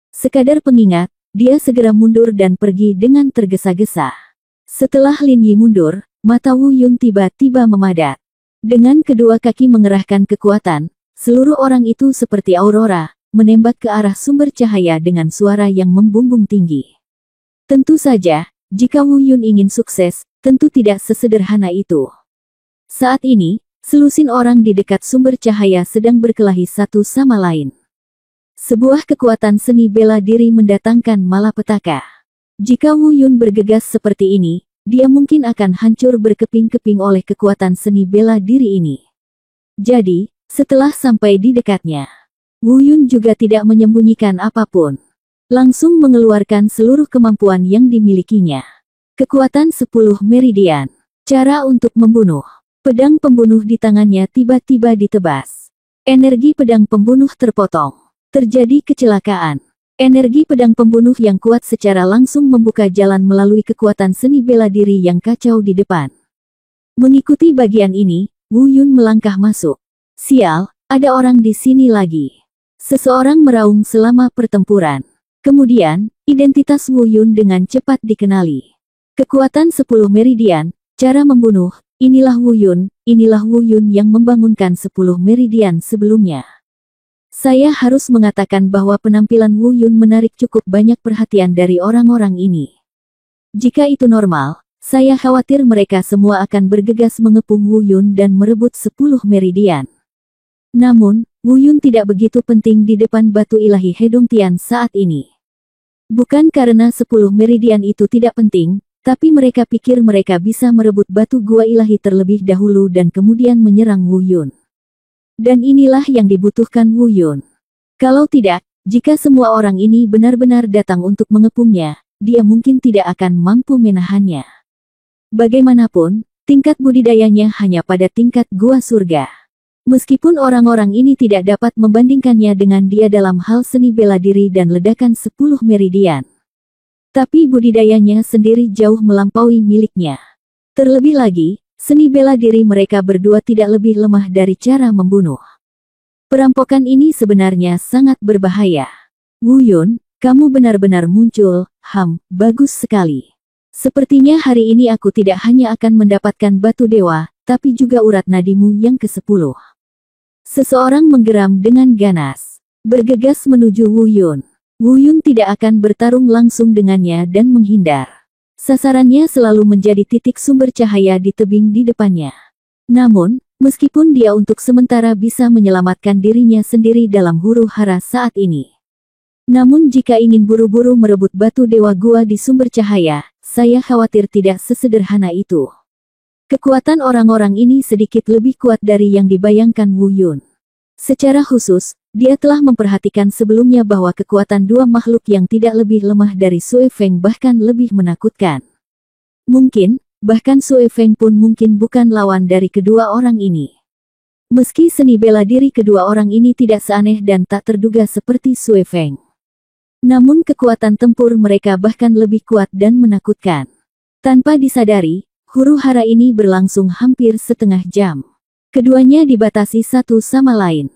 Sekadar pengingat, dia segera mundur dan pergi dengan tergesa-gesa. Setelah Lin Yi mundur, mata Wu Yun tiba-tiba memadat. Dengan kedua kaki mengerahkan kekuatan, seluruh orang itu seperti aurora, menembak ke arah sumber cahaya dengan suara yang membumbung tinggi. Tentu saja, jika Wu Yun ingin sukses, tentu tidak sesederhana itu. Saat ini, selusin orang di dekat sumber cahaya sedang berkelahi satu sama lain. Sebuah kekuatan seni bela diri mendatangkan malapetaka. Jika Wu Yun bergegas seperti ini, dia mungkin akan hancur berkeping-keping oleh kekuatan seni bela diri ini. Jadi, setelah sampai di dekatnya, Wu Yun juga tidak menyembunyikan apapun. Langsung mengeluarkan seluruh kemampuan yang dimilikinya. Kekuatan 10 meridian. Cara untuk membunuh. Pedang pembunuh di tangannya tiba-tiba ditebas. Energi pedang pembunuh terpotong. Terjadi kecelakaan. Energi pedang pembunuh yang kuat secara langsung membuka jalan melalui kekuatan seni bela diri yang kacau di depan. Mengikuti bagian ini, Wu Yun melangkah masuk. Sial, ada orang di sini lagi. Seseorang meraung selama pertempuran. Kemudian, identitas Wu Yun dengan cepat dikenali. Kekuatan 10 meridian, cara membunuh, inilah Wu Yun yang membangunkan 10 meridian sebelumnya. Saya harus mengatakan bahwa penampilan Wu Yun menarik cukup banyak perhatian dari orang-orang ini. Jika itu normal, saya khawatir mereka semua akan bergegas mengepung Wu Yun dan merebut 10 meridian. Namun, Wu Yun tidak begitu penting di depan batu ilahi Hedong Tian saat ini. Bukan karena 10 meridian itu tidak penting, tapi mereka pikir mereka bisa merebut batu gua ilahi terlebih dahulu dan kemudian menyerang Wu Yun. Dan inilah yang dibutuhkan Wu Yun. Kalau tidak, jika semua orang ini benar-benar datang untuk mengepungnya, dia mungkin tidak akan mampu menahannya. Bagaimanapun, tingkat budidayanya hanya pada tingkat gua surga. Meskipun orang-orang ini tidak dapat membandingkannya dengan dia dalam hal seni bela diri dan ledakan 10 meridian. Tapi budidayanya sendiri jauh melampaui miliknya. Terlebih lagi, seni bela diri mereka berdua tidak lebih lemah dari cara membunuh. Perampokan ini sebenarnya sangat berbahaya. Wu Yun, kamu benar-benar muncul, bagus sekali. Sepertinya hari ini aku tidak hanya akan mendapatkan batu dewa, tapi juga urat nadimu yang ke-10. Seseorang menggeram dengan ganas. Bergegas menuju Wu Yun. Wu Yun tidak akan bertarung langsung dengannya dan menghindar. Sasarannya selalu menjadi titik sumber cahaya di tebing di depannya. Namun, meskipun dia untuk sementara bisa menyelamatkan dirinya sendiri dalam huru-hara saat ini. Namun jika ingin buru-buru merebut batu dewa gua di sumber cahaya, saya khawatir tidak sesederhana itu. Kekuatan orang-orang ini sedikit lebih kuat dari yang dibayangkan Wu Yun. Secara khusus, dia telah memperhatikan sebelumnya bahwa kekuatan dua makhluk yang tidak lebih lemah dari Sui Feng bahkan lebih menakutkan. Mungkin, bahkan Sui Feng pun mungkin bukan lawan dari kedua orang ini. Meski seni bela diri kedua orang ini tidak seaneh dan tak terduga seperti Sui Feng. Namun kekuatan tempur mereka bahkan lebih kuat dan menakutkan. Tanpa disadari, huru-hara ini berlangsung hampir setengah jam. Keduanya dibatasi satu sama lain.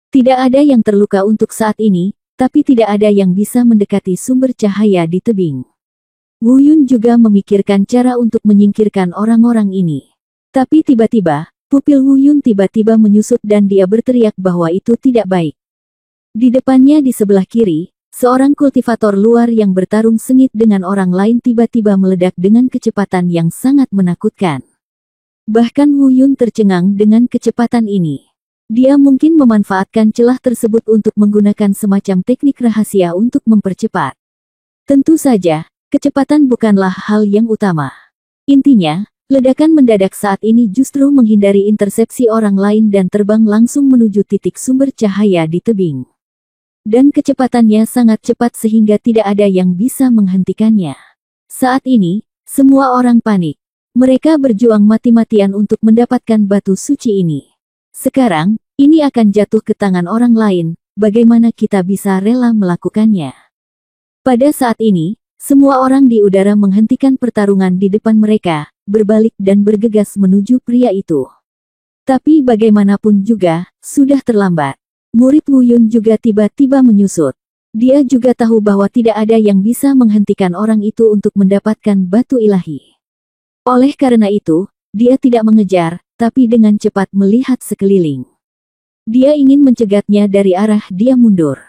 Tidak ada yang terluka untuk saat ini, tapi tidak ada yang bisa mendekati sumber cahaya di tebing. Wu Yun juga memikirkan cara untuk menyingkirkan orang-orang ini. Tapi tiba-tiba, pupil Wu Yun tiba-tiba menyusut dan dia berteriak bahwa itu tidak baik. Di depannya di sebelah kiri, seorang kultivator luar yang bertarung sengit dengan orang lain tiba-tiba meledak dengan kecepatan yang sangat menakutkan. Bahkan Wu Yun tercengang dengan kecepatan ini. Dia mungkin memanfaatkan celah tersebut untuk menggunakan semacam teknik rahasia untuk mempercepat. Tentu saja, kecepatan bukanlah hal yang utama. Intinya, ledakan mendadak saat ini justru menghindari intersepsi orang lain dan terbang langsung menuju titik sumber cahaya di tebing. Dan kecepatannya sangat cepat sehingga tidak ada yang bisa menghentikannya. Saat ini, semua orang panik. Mereka berjuang mati-matian untuk mendapatkan batu suci ini. Sekarang, ini akan jatuh ke tangan orang lain, bagaimana kita bisa rela melakukannya? Pada saat ini, semua orang di udara menghentikan pertarungan di depan mereka, berbalik dan bergegas menuju pria itu. Tapi bagaimanapun juga, sudah terlambat. Murid Wu Yun juga tiba-tiba menyusut. Dia juga tahu bahwa tidak ada yang bisa menghentikan orang itu untuk mendapatkan batu ilahi. Oleh karena itu, dia tidak mengejar, tapi dengan cepat melihat sekeliling. Dia ingin mencegatnya dari arah dia mundur.